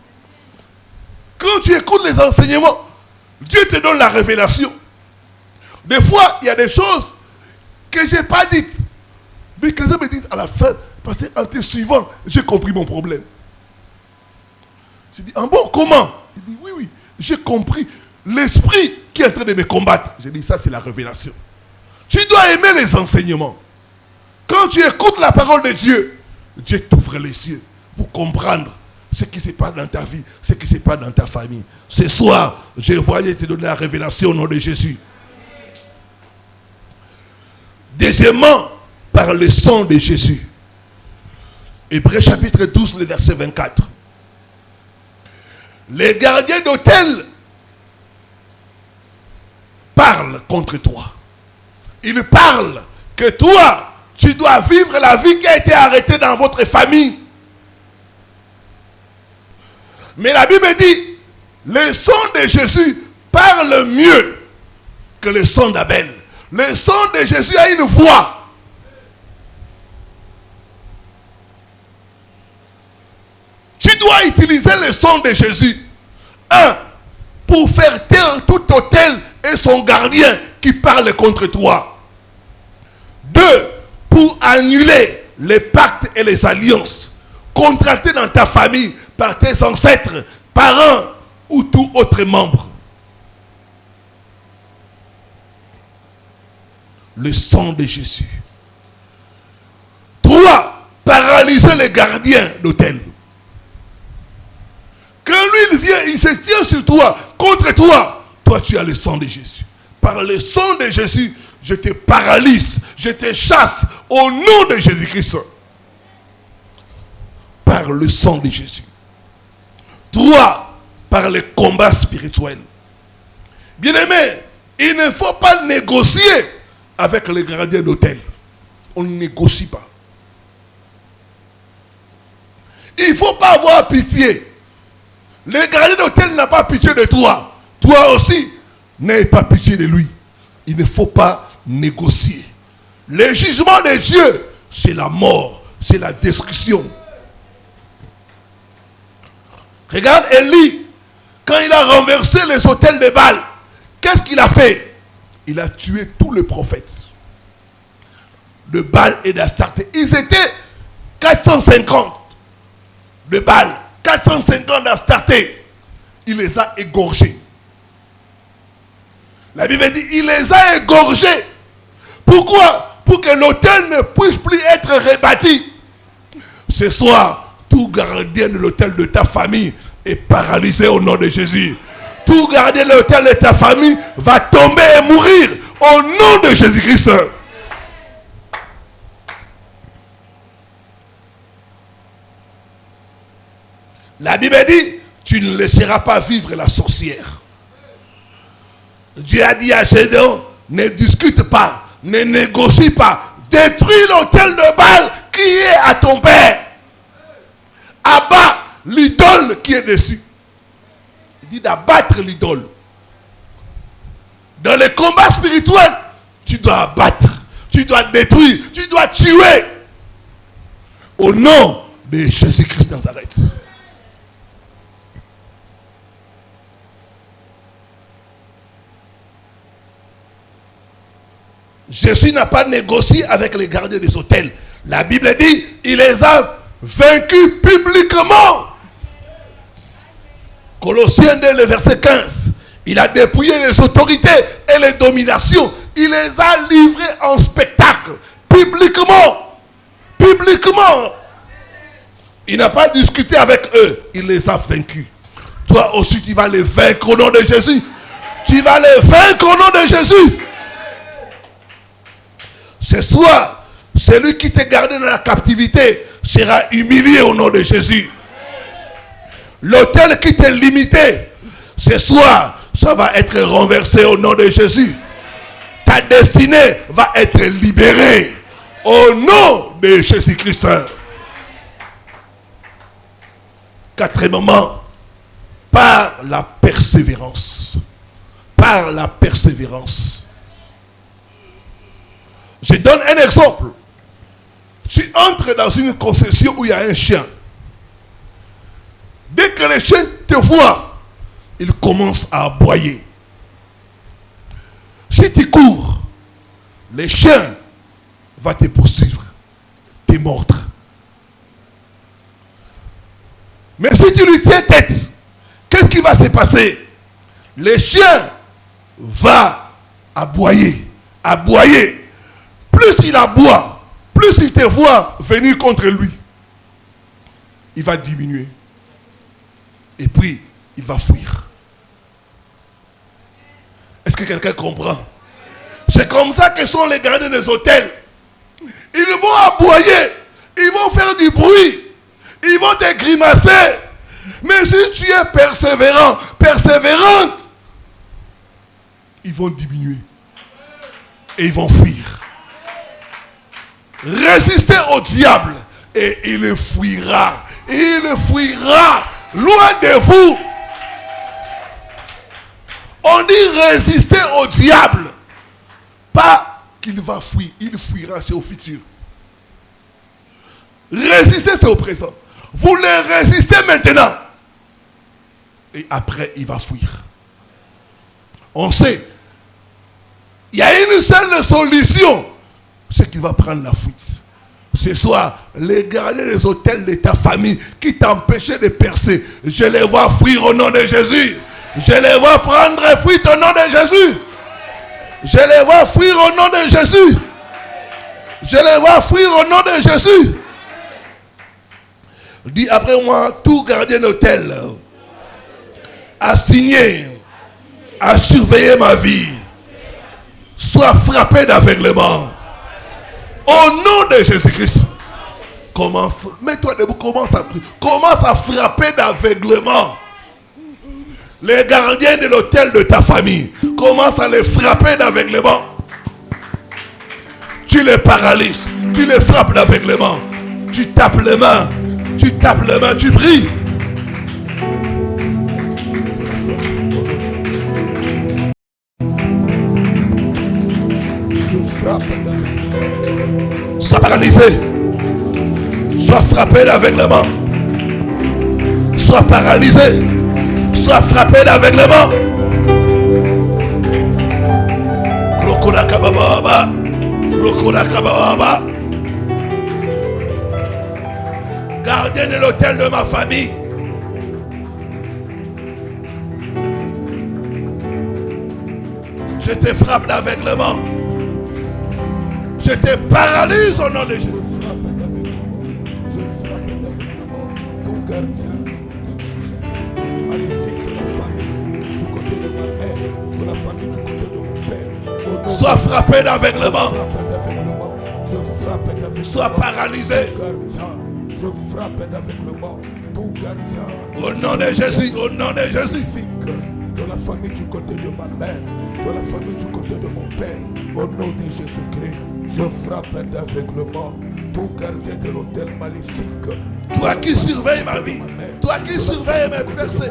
Quand tu écoutes les enseignements, Dieu te donne la révélation. Des fois, il y a des choses que je n'ai pas dites. Mais que les gens me disent à la fin, parce qu'en te suivant, j'ai compris mon problème. Je dis, ah bon, comment? Il dit, oui, j'ai compris l'esprit qui est en train de me combattre. Je dis, ça c'est la révélation. Tu dois aimer les enseignements. Quand tu écoutes la parole de Dieu, Dieu t'ouvre les yeux pour comprendre ce qui se passe dans ta vie, ce qui se passe dans ta famille. Ce soir, je voyais te donner la révélation au nom de Jésus. Deuxièmement, par le sang de Jésus. Hébreux chapitre 12, le verset 24. Les gardiens d'hôtel parlent contre toi. Ils parlent que toi, tu dois vivre la vie qui a été arrêtée dans votre famille. Mais la Bible dit, le sang de Jésus parle mieux que le sang d'Abel. Le sang de Jésus a une voix. Tu dois utiliser le sang de Jésus. Un, pour faire taire tout hôtel et son gardien qui parle contre toi. Deux, pour annuler les pactes et les alliances contractés dans ta famille par tes ancêtres, parents ou tout autre membre. Le sang de Jésus. 3. Paralyser les gardiens d'hôtel. Quand lui il vient, il se tient sur toi, contre toi. Toi tu as le sang de Jésus. Par le sang de Jésus, je te paralyse, je te chasse au nom de Jésus-Christ. Par le sang de Jésus. 3. Par le combat spirituel. Bien-aimé, il ne faut pas négocier avec les gardiens d'hôtel. On ne négocie pas. Il ne faut pas avoir pitié. Le gardien d'hôtel n'a pas pitié de toi. Toi aussi, n'aie pas pitié de lui. Il ne faut pas négocier. Le jugement de Dieu, c'est la mort, c'est la destruction. Regarde Élie, quand il a renversé les autels de Baal, qu'est-ce qu'il a fait? Il a tué tous les prophètes de Baal et d'Astarté. Ils étaient 450 de Baal, 450 d'Astarté. Il les a égorgés. La Bible dit, il les a égorgés. Pourquoi? pour que l'autel ne puisse plus être rebâti. Ce soir, tout gardien de l'autel de ta famille est paralysé au nom de Jésus. Tout gardien de l'autel de ta famille va tomber et mourir au nom de Jésus-Christ. La Bible dit, tu ne laisseras pas vivre la sorcière. Dieu a dit à Gédéon, ne discute pas, ne négocie pas, détruis l'autel de Baal qui est à ton père. Abat l'idole qui est dessus. Il dit d'abattre l'idole. Dans les combats spirituels, tu dois abattre, tu dois détruire, tu dois tuer. Au nom de Jésus-Christ de Nazareth. Jésus n'a pas négocié avec les gardiens des hôtels. La Bible dit, il les a vaincus publiquement. Colossiens 2, le verset 15. Il a dépouillé les autorités et les dominations. Il les a livrés en spectacle. Publiquement. Publiquement. Il n'a pas discuté avec eux. Il les a vaincus. Toi aussi, tu vas les vaincre au nom de Jésus. Tu vas les vaincre au nom de Jésus. Ce soir, celui qui t'a gardé dans la captivité sera humilié au nom de Jésus. L'autel qui t'a limité, ce soir, ça va être renversé au nom de Jésus. Ta destinée va être libérée au nom de Jésus-Christ. Quatrièmement, par la persévérance. Par la persévérance. Je donne un exemple. Tu entres dans une concession où il y a un chien. Dès que le chien te voit, il commence à aboyer. Si tu cours, le chien va te poursuivre, te mordre. Mais si tu lui tiens tête, qu'est-ce qui va se passer? Le chien va aboyer, aboyer. Plus il aboie, plus il te voit venir contre lui, il va diminuer. Et puis, il va fuir. Est-ce que quelqu'un comprend? C'est comme ça que sont les gardiens des hôtels. Ils vont aboyer, ils vont faire du bruit, ils vont te grimacer. Mais si tu es persévérant, persévérante, ils vont diminuer. Et ils vont fuir. Résistez au diable et il fuira. Il fuira loin de vous. On dit résister au diable. Pas qu'il va fuir. Il fuira, c'est au futur. Résister, c'est au présent. Vous le résistez maintenant. Et après, il va fuir. On sait. Il y a une seule solution. C'est qu'il va prendre la fuite. Ce soir, les gardiens des hôtels de ta famille qui t'empêchaient de percer, je les vois fuir au nom de Jésus. Je les vois prendre fuite au nom de Jésus. Je les vois fuir au nom de Jésus. Je les vois fuir au nom de Jésus. Dis après moi, tout gardien d'hôtel assigné à surveiller ma vie soit frappé d'aveuglement. Au nom de Jésus-Christ. Mets-toi debout, commence à prier. Commence à frapper d'aveuglement. Les gardiens de l'hôtel de ta famille, commence à les frapper d'aveuglement. Tu les paralyses, tu les frappes d'aveuglement. Tu tapes les mains, tu tapes les mains, tu pries. Je frappe d'aveuglement. Sois paralysé. Sois frappé d'aveuglement. Sois paralysé. Sois frappé d'aveuglement. Gardien de l'hôtel de ma famille. Je te frappe d'aveuglement. Je te paralyse au nom de Jésus. Je frappe d'aveuglement ton gardien maléfique de la famille, du côté de ma mère, de la famille du côté de mon père. Sois frappé d'aveuglement. Je frappe d'aveuglement. Sois paralysé. Je frappe d'aveuglement ton gardien. Au nom de Jésus, au nom de Jésus. De la famille du côté de ma mère, de la famille du côté de mon père, au nom de Jésus-Christ, je frappe d'aveuglement tout gardien de l'autel maléfique. Toi qui surveilles ma vie, toi qui surveilles mes percées,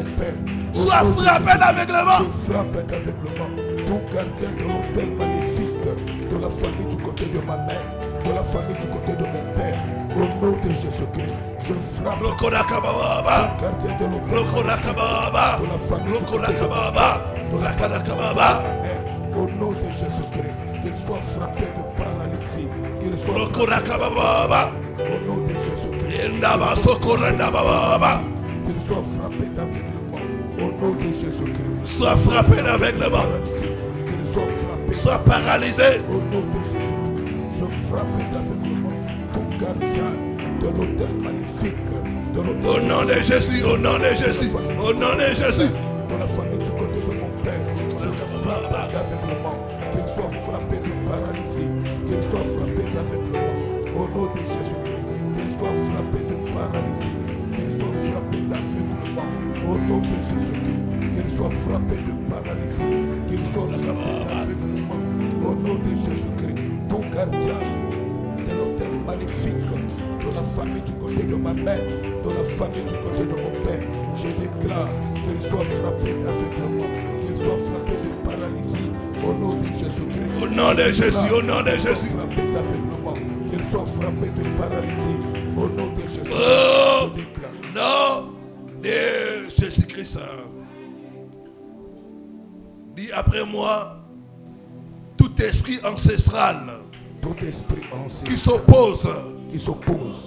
sois frappé d'aveuglement. Je frappe d'aveuglement tout gardien de l'autel maléfique de la famille du côté de ma mère, de la famille du côté de mon père, au nom de Jésus-Christ, je frappe Rokoraka Baba, gardien de l'autel Rokoraka Baba, de la famille du côté Rokoraka de Baba, Rokoraka Baba. au nom de Jésus-Christ, qu'il soit frappé de paralysie, qu'il soit Rokoraka frappé Baba, au nom de Jésus-Christ, Ndaba Sokorenda Baba. qu'il soit frappé d'aveuglement, au nom de Jésus-Christ, Sois frappé d'aveuglement. paralysie, qu'il soit frappé, Sois paralysé. au nom de Jésus-Christ, je frappe d'aveuglement tout gardien de l'autel maléfique, de l'autel Au nom de Jésus, au nom de Jésus, au nom de Jésus. de la famille du côté de mon père, je frappe d'aveuglement, qu'il soit frappé de paralysie, qu'il soit frappé d'aveuglement, au nom de Jésus-Christ, qu'il soit frappé de paralysie, qu'il soit frappé d'aveuglement, au nom de Jésus-Christ, qu'il soit frappé de paralysie, qu'il soit frappé d'aveuglement, au nom de Jésus-Christ, ton gardien de l'autel maléfique de la famille du côté de ma mère, de la famille du côté de mon père, je déclare qu'il soit frappé d'aveuglement, qu'il soit frappé de paralysie, au nom de Jésus-Christ. Au nom de Jésus, au nom de Qu'il soit Jésus. frappé d'aveuglement, qu'il soit frappé de paralysie, au nom de Jésus. Oh, Je déclare. nom de Jésus-Christ. Dis après moi, tout esprit ancestral Tout esprit ancien qui s'oppose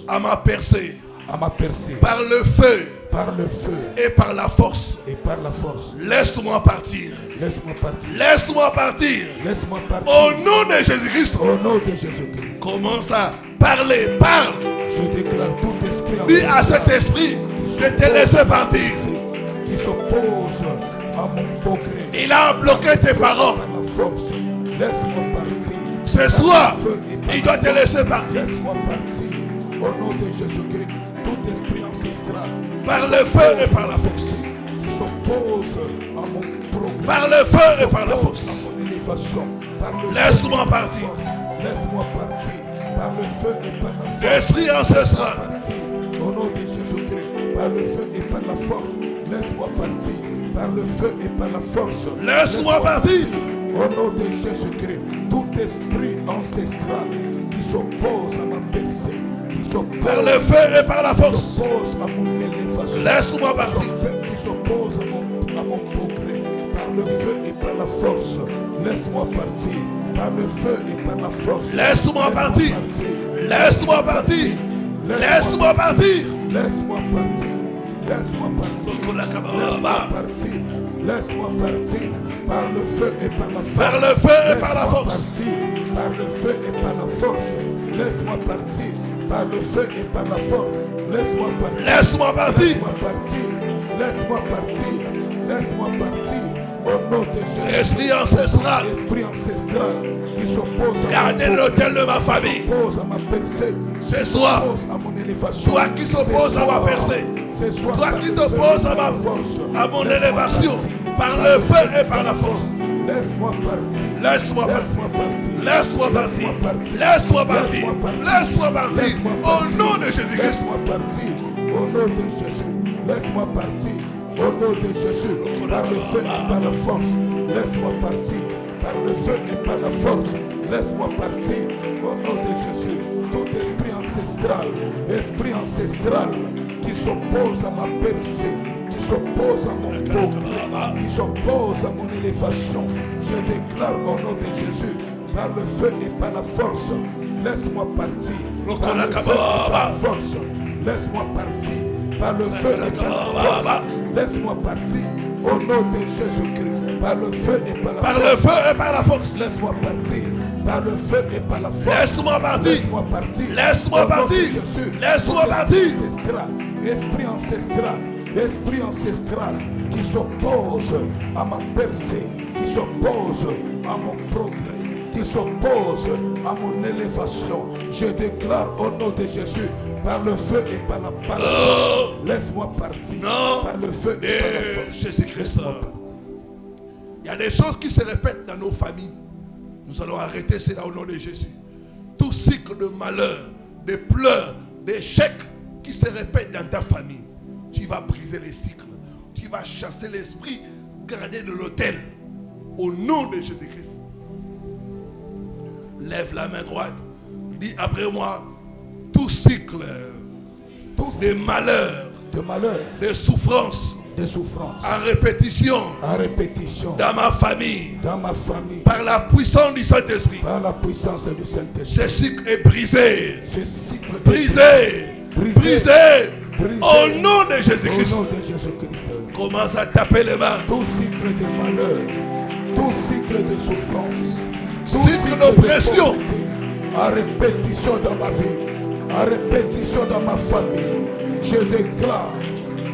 à à ma percée ma percée par le feu par le feu et par la force, et par la force, laisse-moi partir. laisse-moi partir. Laisse-moi partir. Laisse-moi partir. Au nom de Jésus-Christ. Au nom de Jésus-Christ. Commence à parler, parle. Je déclare tout esprit Dis à cet esprit de te laisser partir. qui s'oppose à mon progrès. Il a bloqué tes paroles. Par la force, laisse-moi partir. Ce soir, il doit te laisser partir. Laisse-moi partir. Au nom de Jésus-Christ, tout esprit ancestral. Par le feu et par la force. Qui s'oppose à mon progrès. Par le feu et par la force. À mon élévation. Par le Laisse-moi partir. Laisse-moi partir. Par le feu et par la force. Esprit ancestral. Au nom de Jésus-Christ, par le feu et par la force, laisse-moi partir. Par le feu et par la force, Laisse-moi partir. Au nom de Jésus-Christ, tout esprit ancestral qui s'oppose à ma percée, qui s'oppose Par le feu et par la force. s'oppose à mon élévation, Laisse-moi partir. qui s'oppose à mon progrès, par le feu et par la force, laisse-moi partir. Par le feu et par la force, Laisse-moi partir. Laisse-moi partir. Laisse-moi partir. Laisse-moi partir. Laisse-moi partir. Laisse-moi partir. Laisse-moi partir. Par le feu et par la force. Par le feu et par la force. Par le feu et par la force. Laisse-moi partir. Par le feu et par la force. Laisse-moi partir. Laisse-moi partir. Laisse-moi partir. Laisse-moi partir. Au nom de Jésus. Esprit ancestral. Esprit ancestral qui s'oppose à Gardez l'autel de ma famille. s'oppose à ma percée. Ce soir, À mon élévation. toi qui s'opposes à ma percée, toi qui t'opposes à mon élévation, par le feu et par la force, laisse-moi partir. laisse-moi partir. Laisse-moi partir. Laisse-moi partir. Laisse-moi partir. Au nom de Jésus-Christ. Laisse-moi partir. Au nom de Jésus. Laisse-moi partir. Au nom de Jésus. Par le feu et par la force. Laisse-moi partir. Par le feu et par la force. Laisse-moi partir. Au nom de Jésus. Tout esprit ancestral qui s'oppose à ma percée, qui s'oppose à mon progrès, qui s'oppose à mon élévation, je déclare au nom de Jésus, par le feu et par la force, laisse-moi partir. Par le feu et par la force, laisse-moi partir. Par le feu et par la force, laisse-moi partir. Au nom de Jésus-Christ, Par le feu et par la Par force. le feu et par la force. Laisse-moi partir. Par le feu et par la force. Laisse-moi partir. Laisse-moi partir. Laisse-moi Au nom de partir. Jésus. Laisse-moi Tout partir. Esprit ancestral, esprit ancestral qui s'oppose à ma percée, qui s'oppose à mon progrès, qui s'oppose à mon élévation, je déclare au nom de Jésus, par le feu et par la parole, laisse-moi partir. Non. Par le feu et par la Et force. Jésus-Christ. Laisse-moi partir. Il y a des choses qui se répètent dans nos familles. Nous allons arrêter cela au nom de Jésus. Tout cycle de malheur, de pleurs, d'échecs qui se répètent dans ta famille, tu vas briser les cycles. Tu vas chasser l'esprit gardé de l'autel. Au nom de Jésus-Christ. Lève la main droite. Dis après moi, tout cycle de malheur, de souffrance, en répétition, dans ma famille, par la puissance du Saint-Esprit, ce cycle est brisé, brisé, au nom de Jésus-Christ. Commence à taper les mains. Tout cycle de malheur, tout cycle de souffrance, cycle d'oppression, à répétition dans ma vie, à répétition dans ma famille, je déclare,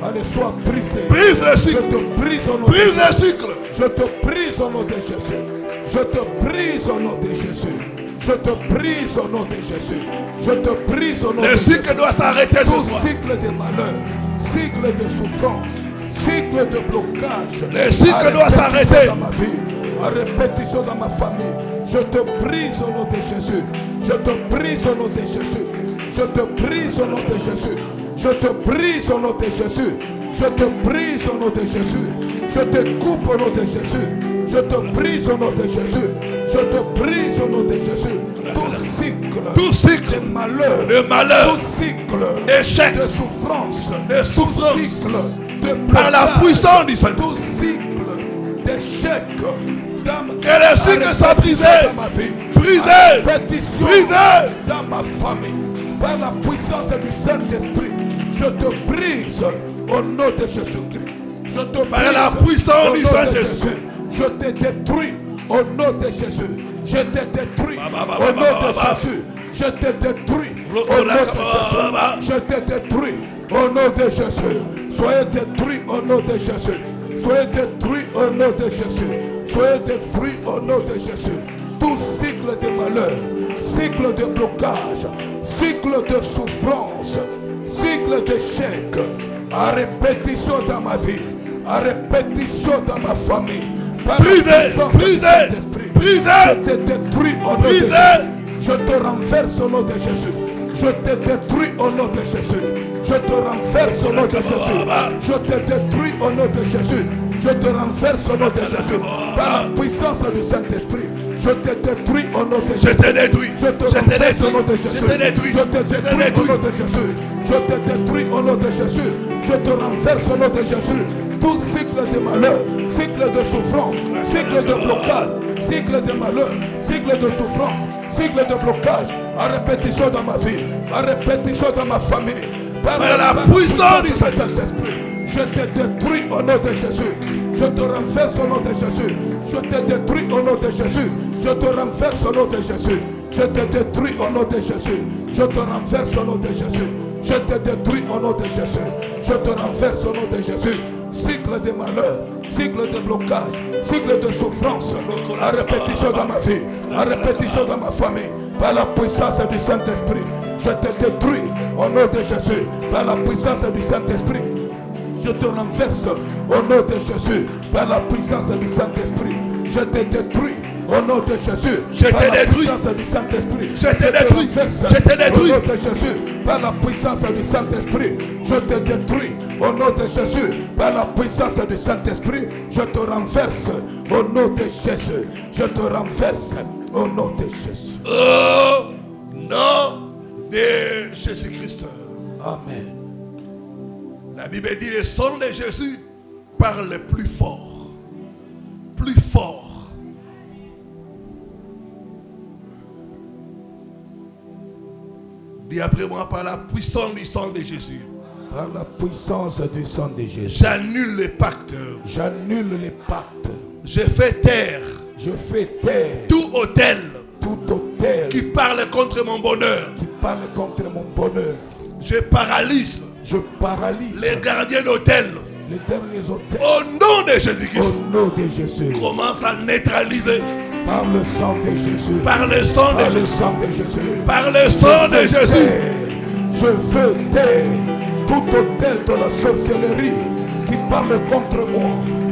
allez, sois brisé. Brise le cycle. Je te brise au nom brise de le Jésus. cycle. Je te brise au nom de Jésus. Je te brise au nom de Jésus. Je te brise au nom de Jésus. Je te brise au nom de Jésus. Le cycle doit s'arrêter ce soir. Tout cycle de malheur, cycle de souffrance, cycle de blocage. Le cycle doit s'arrêter dans ma vie, à répétition dans ma famille. Je te brise au nom de Jésus. Je te brise au nom de Jésus. Je te brise au nom de Jésus. Je te brise au nom de Jésus. Je te brise au nom de Jésus. Je te coupe au nom de Jésus. Je te brise au nom de Jésus. Je te brise au nom de Jésus. Tout cycle de malheur, tout cycle d'échec, de souffrance, tout cycle de par la puissance du Saint-Esprit. tout cycle d'échec. Que les cycles soient brisés, brisés, dans ma famille, par la puissance du Saint-Esprit. Je te brise au nom de Jésus-Christ. Je te brise par la puissance du Saint-Esprit. Je te détruis au nom de Jésus. Je te détruis au nom de Jésus. Je te détruis au nom de Jésus. Je te détruis au nom de Jésus. Soyez détruits au nom de Jésus. Soyez détruits au nom de Jésus. Soyez détruits au nom de Jésus. Tout cycle de malheur, cycle de blocage, cycle de souffrance, cycle d'échec, à répétition dans ma vie, à répétition dans ma famille. Brisé. Je te détruis au nom de Jésus. Je te renverse au nom de Jésus. Je te détruis au nom de Jésus. Je te renverse au nom de Jésus. Je te détruis au nom de Jésus. Je te renverse au nom de Jésus. Par la puissance du Saint-Esprit. Je te détruis au nom de Jésus. Je te détruis. Je te renverse au nom de Jésus. Je te détruis. Je te détruis au nom de Jésus. Je te détruis au nom de Jésus. Je te renverse au nom de Jésus. Tout cycle de malheur, cycle de souffrance, cycle de blocage, cycle de malheur, cycle de souffrance, cycle de blocage, à répétition dans ma vie, à répétition dans ma famille, par la puissance du Saint-Esprit. Je te détruis au nom de Jésus. Je te renverse au nom de Jésus. Je te détruis au nom de Jésus. Je te renverse au nom de Jésus. Je te détruis au nom de Jésus. Je te renverse au nom de Jésus. Je te détruis au nom de Jésus. Je te renverse au nom de Jésus. Cycle de malheur, cycle de blocage, cycle de souffrance, à répétition dans ma vie, à répétition dans ma famille, par la puissance du Saint-Esprit. Je te détruis au nom de Jésus, par la puissance du Saint-Esprit. Je te renverse au nom de Jésus, par la puissance du Saint-Esprit. Je te détruis au nom de Jésus. Je te détruis. Du Saint-Esprit. Je te détruis. Je te détruis. Au nom de Jésus, par la puissance du Saint-Esprit. Je te détruis. Au nom de Jésus, par la puissance du Saint-Esprit. Je te renverse au nom de Jésus. Je te renverse au nom de Jésus. Au nom de Jésus-Christ. Amen. La Bible dit le son de Jésus parle plus fort. Plus fort. Dis après moi, par la puissance du sang de Jésus. Par la puissance du sang de Jésus. J'annule les pactes. J'annule les pactes. Je fais taire Je fais taire tout autel tout autel qui parle contre mon bonheur. qui parle contre mon bonheur. Je paralyse Je paralyse les gardiens d'hôtel. les derniers autels. Au nom de Jésus-Christ. Au nom de Jésus. Commence à neutraliser Par le sang de Jésus. par le sang de Par le Jésus. sang de Jésus. Par le sang de Je Jésus. fais Je veux taire tout autel de la sorcellerie qui parle contre moi,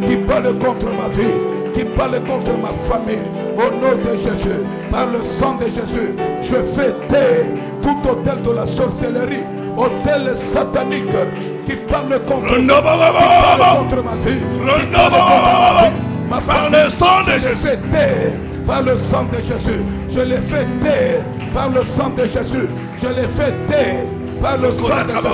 qui parle contre ma vie, qui parle contre ma famille. Au nom de Jésus, par le sang de Jésus, je fais taire tout autel de la sorcellerie, autel satanique qui parle contre moi, qui parle contre ma vie, qui parle contre ma Par famille. le sang de Je les Jésus. fais taire par le sang de Jésus. Je les fais taire par le sang de Jésus. Je les fais taire par le sang de Jésus.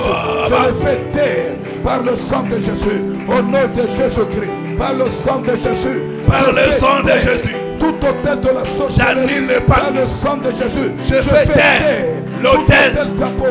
Je les fais taire par le sang de Jésus. Au nom de Jésus-Christ. Par le sang de Jésus. Par Je le fais sang de taire Jésus. tout autel de la sorcellerie. J'annule le Par pacte. le sang de Jésus. Je fais taire l'autel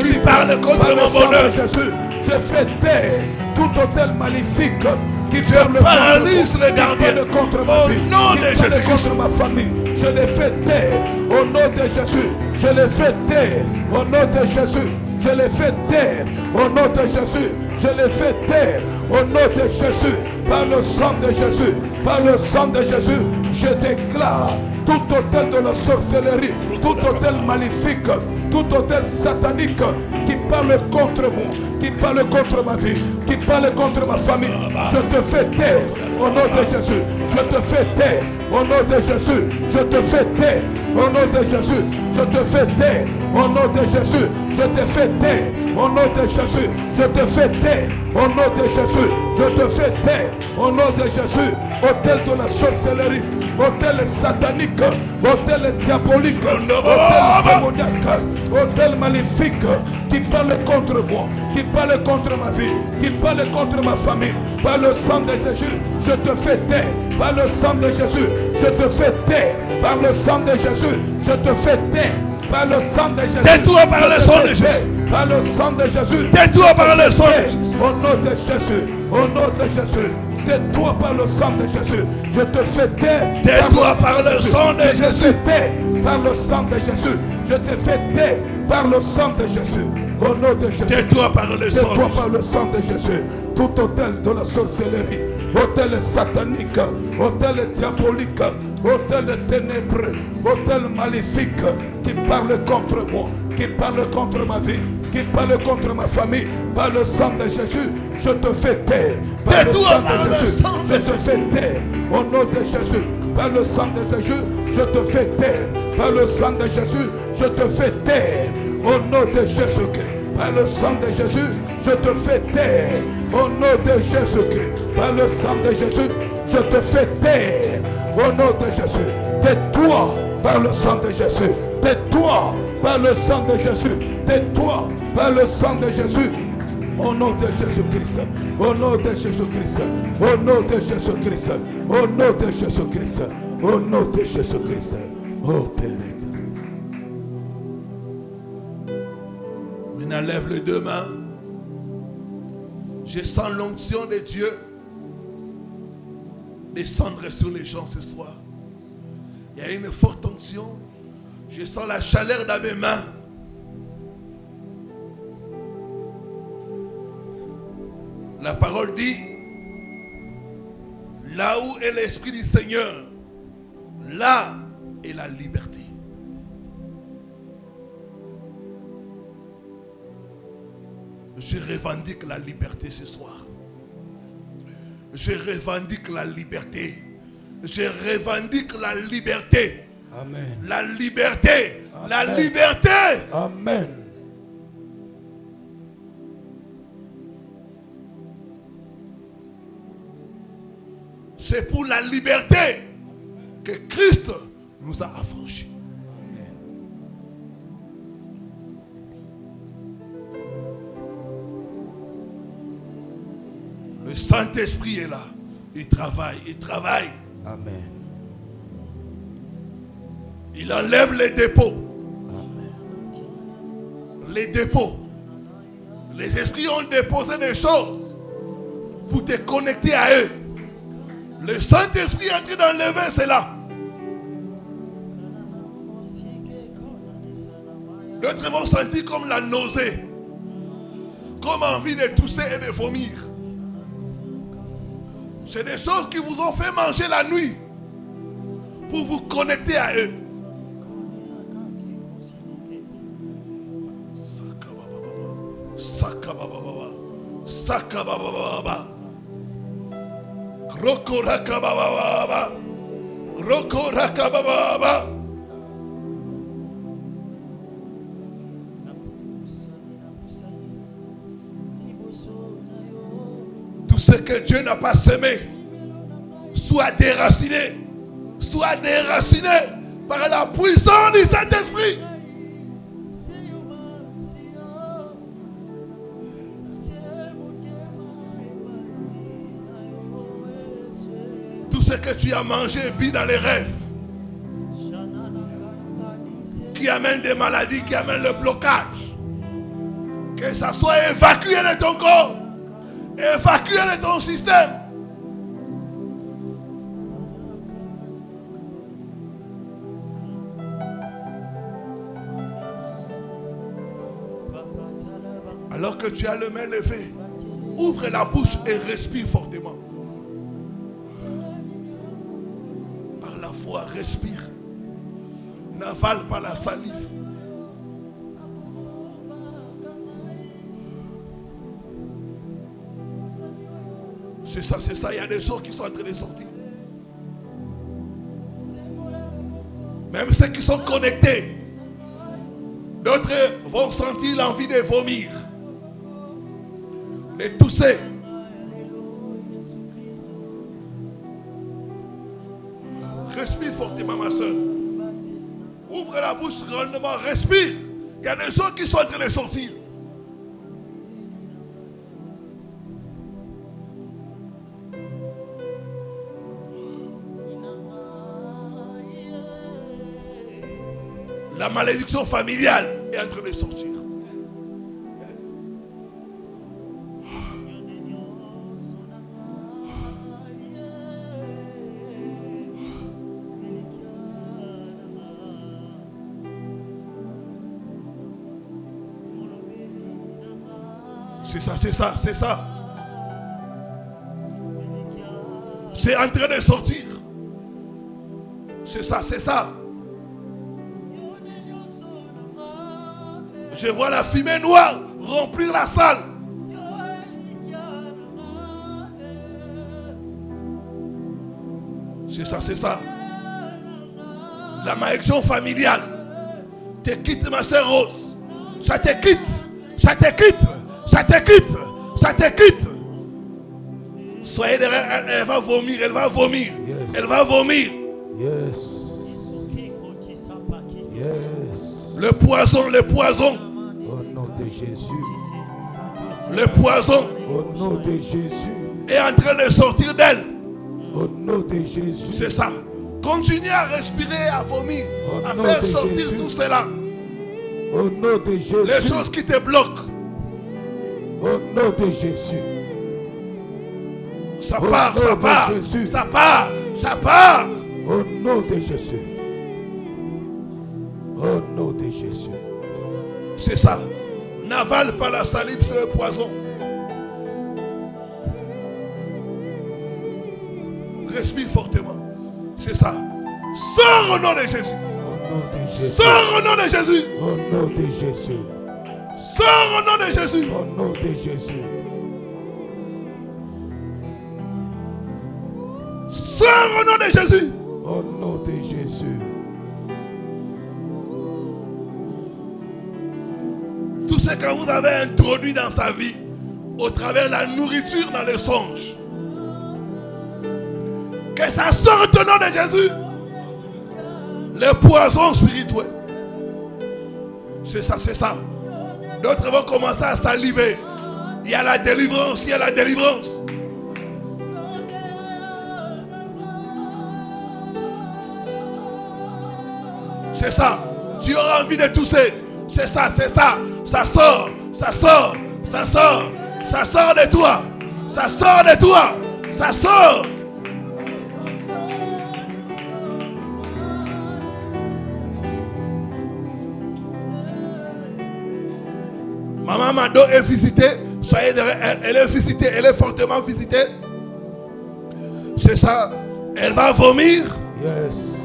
qui parle contre par le mon sang bonheur. de Jésus. Je fais taire tout autel maléfique qui Je parle paralyse contre moi, les gardiens. qui parle contre ma Au vie, nom qui de parle Jésus-Christ. contre ma famille. Je les fais taire au nom de Jésus. Je les fais taire au nom de Jésus. Je les fais taire au nom de Jésus. Je les fais taire au nom de Jésus. Par le sang de Jésus. Par le sang de Jésus. Je déclare tout autel de la sorcellerie, tout autel maléfique, tout autel satanique qui parle contre moi, qui parle contre ma vie, qui parle contre ma famille. Je te fais taire au nom de Jésus. Je te fais taire au nom de Jésus. Je te fais taire au nom de Jésus. Je te fais taire au nom de Jésus. Je te fais taire au nom de Jésus. Je te fais taire au nom de Jésus. Je te fais taire au nom de Jésus. Autel de la sorcellerie, autel satanique, autel diabolique, autel démoniaque, autel maléfique qui parle contre moi, qui parle contre ma vie, qui parle contre ma famille. Par le sang de Jésus, je te fais taire. Par le sang de Jésus, je te fais taire. Par le sang de Jésus, je te fais taire. Par le sang de Jésus. Tais-toi par le sang de Jésus. Par le sang de Jésus. Tais-toi par le sang de Jésus. Au nom de Jésus. Au nom de Jésus. Tais-toi par le sang de Jésus. Je te fais taire. Tais-toi par le sang de Je te Jésus. fais taire par le sang de Jésus. Je te fais taire par le sang de Jésus. Au nom de Jésus. Tais-toi par le sang de Tais-toi par Jésus. le sang de Jésus. Tout autel de la sorcellerie, autel satanique, autel diabolique, autel ténébreux, autel maléfique qui parle contre moi, qui parle contre ma vie, qui parle contre ma famille. Par le sang de Jésus, je te fais taire. Par le sang de Jésus, je te fais taire. Au nom de Jésus, par le sang de Jésus, je te fais taire. Par le sang de Jésus, je te fais taire. Au nom de Jésus-Christ, par le sang de Jésus, je te fais taire. Au nom de Jésus-Christ, par le sang de Jésus, je te fais taire. Au nom de Jésus, tais-toi par le sang de Jésus. Tais-toi par le sang de Jésus. Tais-toi par le sang de Jésus. Au nom de Jésus-Christ, au nom de Jésus-Christ, au nom de Jésus-Christ, au nom de Jésus-Christ, au nom de Jésus-Christ. Oh Père éternel. Maintenant, lève les deux mains. Je sens l'onction de Dieu descendre sur les gens ce soir. Il y a une forte onction. Je sens la chaleur dans mes mains. La parole dit, là où est l'Esprit du Seigneur, là est la liberté. Je revendique la liberté ce soir. Je revendique la liberté. Je revendique la liberté. Amen. La liberté. Amen. La liberté. Amen. C'est pour la liberté que Christ nous a affranchis. Amen. Le Saint-Esprit est là. Il travaille, il travaille. Amen. Il enlève les dépôts. Amen. Les dépôts. Les esprits ont déposé des choses pour te connecter à eux. Le Saint-Esprit est en train d'enlever cela. D'autres vont sentir comme la nausée, comme envie de tousser et de vomir. C'est des choses qui vous ont fait manger la nuit pour vous connecter à eux. Sakabababa, Sakabababa, Rokorakabababa, Rokorakabababa. Tout ce que Dieu n'a pas semé, soit déraciné par la puissance du Saint-Esprit. Tout ce que tu as mangé et dans les rêves, qui amène des maladies, qui amène le blocage, que ça soit évacué de ton corps, évacué de ton système. Alors que tu as le main levée, ouvre la bouche et respire fortement. Par la foi, respire. N'avale pas la salive. C'est ça, il y a des choses qui sont en train de sortir. Même ceux qui sont connectés, d'autres vont sentir l'envie de vomir, de tousser. Respire fortement, ma soeur. Ouvre la bouche grandement, respire. Il y a des choses qui sont en train de sortir. La malédiction familiale est en train de sortir. C'est ça. C'est en train de sortir. C'est ça. Je vois la fumée noire remplir la salle. C'est ça. La malédiction familiale te quitte, ma sœur Rose. Ça te quitte. Soyez derrière, elle va vomir. Yes. Elle va vomir. Yes. Le poison. Au nom de Jésus. Le poison Au nom de Jésus. est en train de sortir d'elle. Au nom de Jésus. C'est ça. Continuez à respirer, à vomir, à faire sortir Jésus. tout cela. Au nom de Jésus. Les choses qui te bloquent. Au nom de Jésus. Ça Au part. nom de Jésus. Ça part. Au nom de Jésus. Au nom de Jésus. C'est ça. N'avale pas la salive, c'est le poison. Respire fortement. C'est ça. Sors au nom de Jésus. Au nom de Jésus. Sors au nom de Jésus. Au nom de Jésus. Sors au nom de Jésus. Au nom de Jésus. Sors au nom de Jésus. Au nom de Jésus. Tout ce que vous avez introduit dans sa vie, au travers de la nourriture dans les songes, que ça sorte au nom de Jésus. Les poisons spirituels. C'est ça. D'autres vont commencer à saliver. Il y a la délivrance. C'est ça. Tu auras envie de tousser. C'est ça. Ça sort de toi. Ça sort. Maman Mado est visitée. Soyez derrière, elle est visitée, elle est fortement visitée. C'est ça. Elle va vomir. Yes.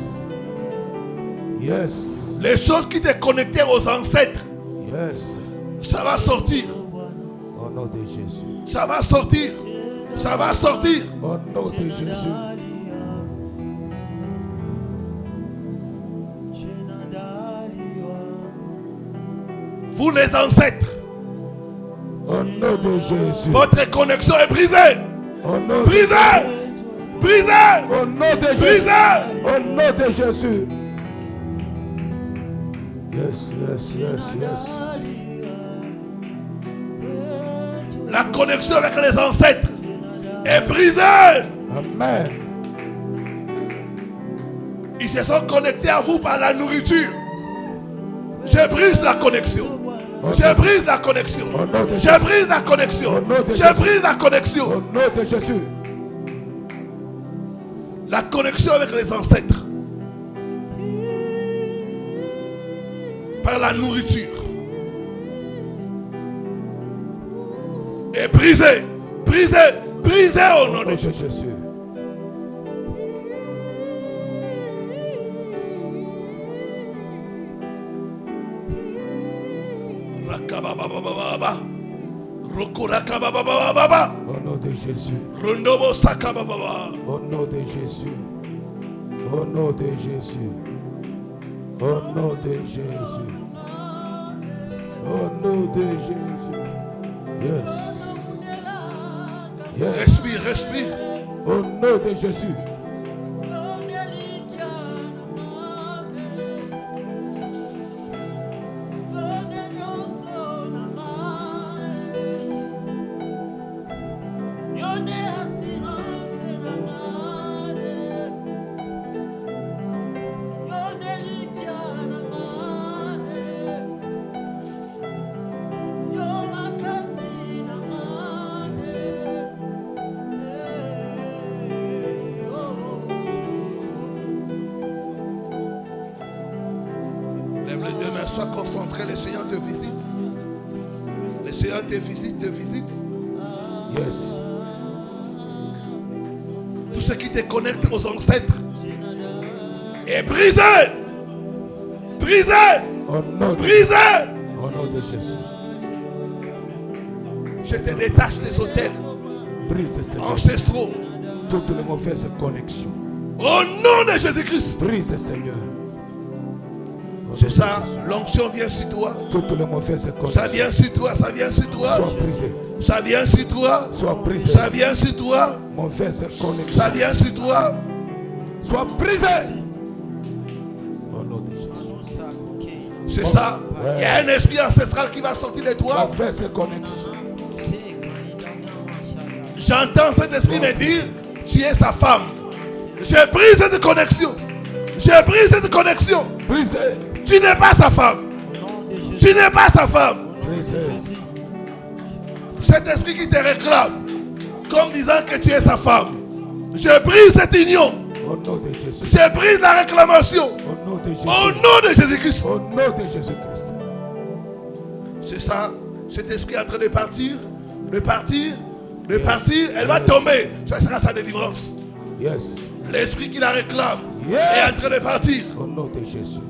Yes. Les choses qui te connectaient aux ancêtres. Yes. Ça va sortir. Au nom de Jésus. Ça va sortir. Ça va sortir. Au nom de Jésus. Vous les ancêtres. Au nom de Jésus. Votre connexion est brisée. Au nom de Brisée. Jésus. Brisée. Au nom de Jésus. Brisée. Au nom de Jésus. Yes, yes, yes, yes. La connexion avec les ancêtres est brisée. Amen. Ils se sont connectés à vous par la nourriture. Je brise la connexion. Je brise la connexion. Je brise la connexion. Je brise la connexion. Au nom de Jésus. La connexion avec les ancêtres. Par la nourriture. Et brisée. Brisée. Brisée au nom de Jésus. Au nom de Jésus. Rondobo sakababa. Au nom de Jésus. Au nom de Jésus. Au nom de Jésus. Au nom de Jésus. Yes. Yes. Respire, respire. Au nom de Jésus. Sois concentré, le Seigneur te visite. Le Seigneur te visite, te visite. Yes. Tout ce qui te connecte aux ancêtres est brisé. Brisé. Brisé. Au nom de Jésus. Je te détache des hôtels Brise, Seigneur, ancestraux. toutes les mauvaises connexions. Au nom de Jésus-Christ. Brise, Seigneur. C'est ça, l'onction vient sur toi. Toutes les mauvaises connexions. Ça vient sur toi, ça vient sur toi. Sois brisé. Ça vient sur toi. Sois brisé. Ça vient sur toi. Mauvaise connexion. Ça vient sur toi. Sois brisé. Au nom de Jésus. C'est ça. Il y a un esprit ancestral qui va sortir de toi. Mauvaise connexion. J'entends cet esprit me dire, tu es sa femme. J'ai brisé cette connexion. J'ai brisé cette connexion. Brisé. Tu n'es pas sa femme. Tu n'es pas sa femme. Brisé. Cet esprit qui te réclame, comme disant que tu es sa femme. Je brise cette union. Au nom de Jésus. Je brise la réclamation. Au nom de Jésus. Au nom de Jésus-Christ. Au nom de Jésus-Christ. C'est ça. Cet esprit est en train de partir. De partir. De partir. Elle va tomber. Ça sera sa délivrance. Yes. L'esprit qui la réclame Yes. est en train de partir. Au nom de Jésus.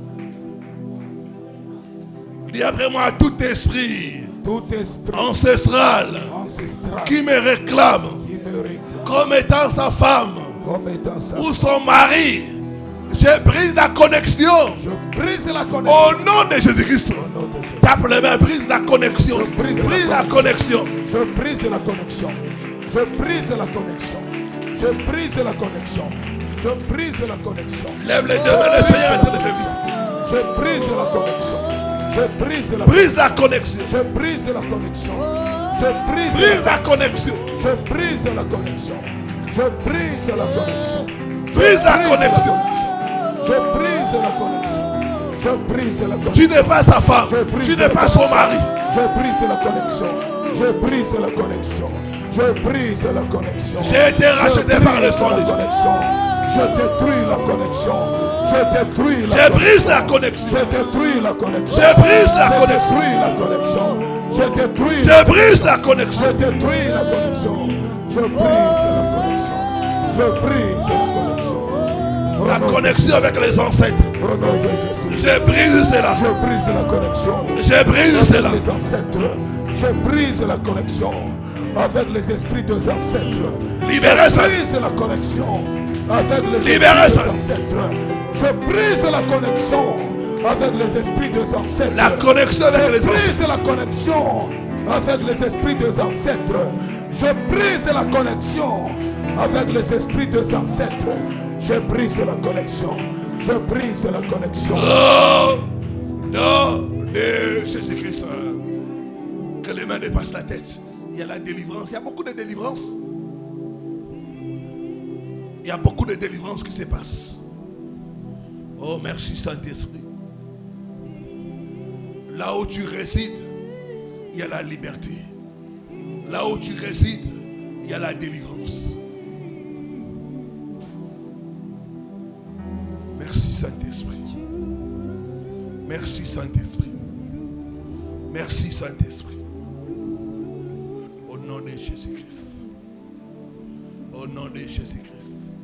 Dis après moi, tout esprit Tout esprit ancestral ancestral qui me réclame qui me réclame comme étant sa femme comme étant sa ou son mari, je brise la connexion. je brise la connexion. Au nom de Jésus-Christ. Au nom de Jésus. Tape les mains, brise la connexion. Je Brise la connexion. Je brise la connexion. Je brise la connexion. Je brise la connexion. Je brise la connexion. Lève les deux mains, le Seigneur est en train de te visiter. Je brise la connexion. Je brise la Brise la connexion. Je brise la connexion. Je brise Brise la connexion. Je brise la connexion. Je brise la connexion. Brise la connexion. Je brise la connexion. Je brise la connexion. Tu n'es pas sa femme. Je brise Tu n'es la pas son connexion. mari. Je brise la connexion. Je brise la connexion. Je brise la connexion. J'ai été racheté par le sang de la Jésus. connexion. Je détruis la connexion. Je détruis la Je brise connexion. la connexion. Je détruis la connexion. Je brise la Je connexion. détruis la connexion. Je détruis. Je brise la connexion. Je détruis la connexion. Je brise la connexion. Je brise la connexion. La connexion avec les ancêtres. Au nom de Jésus. Je brise cela. Je brise la connexion. Je brise cela. Les ancêtres. Je brise la connexion avec les esprits des ancêtres. Libérez ça. Je brise la connexion avec les Libérez esprits ça. des ancêtres. Je brise la connexion avec les esprits des ancêtres. La connexion avec les Je brise ancêtres. la connexion avec les esprits des ancêtres. Je brise la connexion avec les esprits des ancêtres. Je brise la connexion. Je brise la connexion. Oh, nom de Jésus-Christ. Que les mains dépassent la tête. Il y a la délivrance. Il y a beaucoup de délivrance. Il y a beaucoup de délivrance qui se passe. Oh, merci Saint-Esprit. Là où tu résides, il y a la liberté. Là où tu résides, il y a la délivrance. Merci Saint-Esprit. Merci Saint-Esprit. Merci Saint-Esprit. Au nom de Jésus-Christ. Au nom de Jésus-Christ.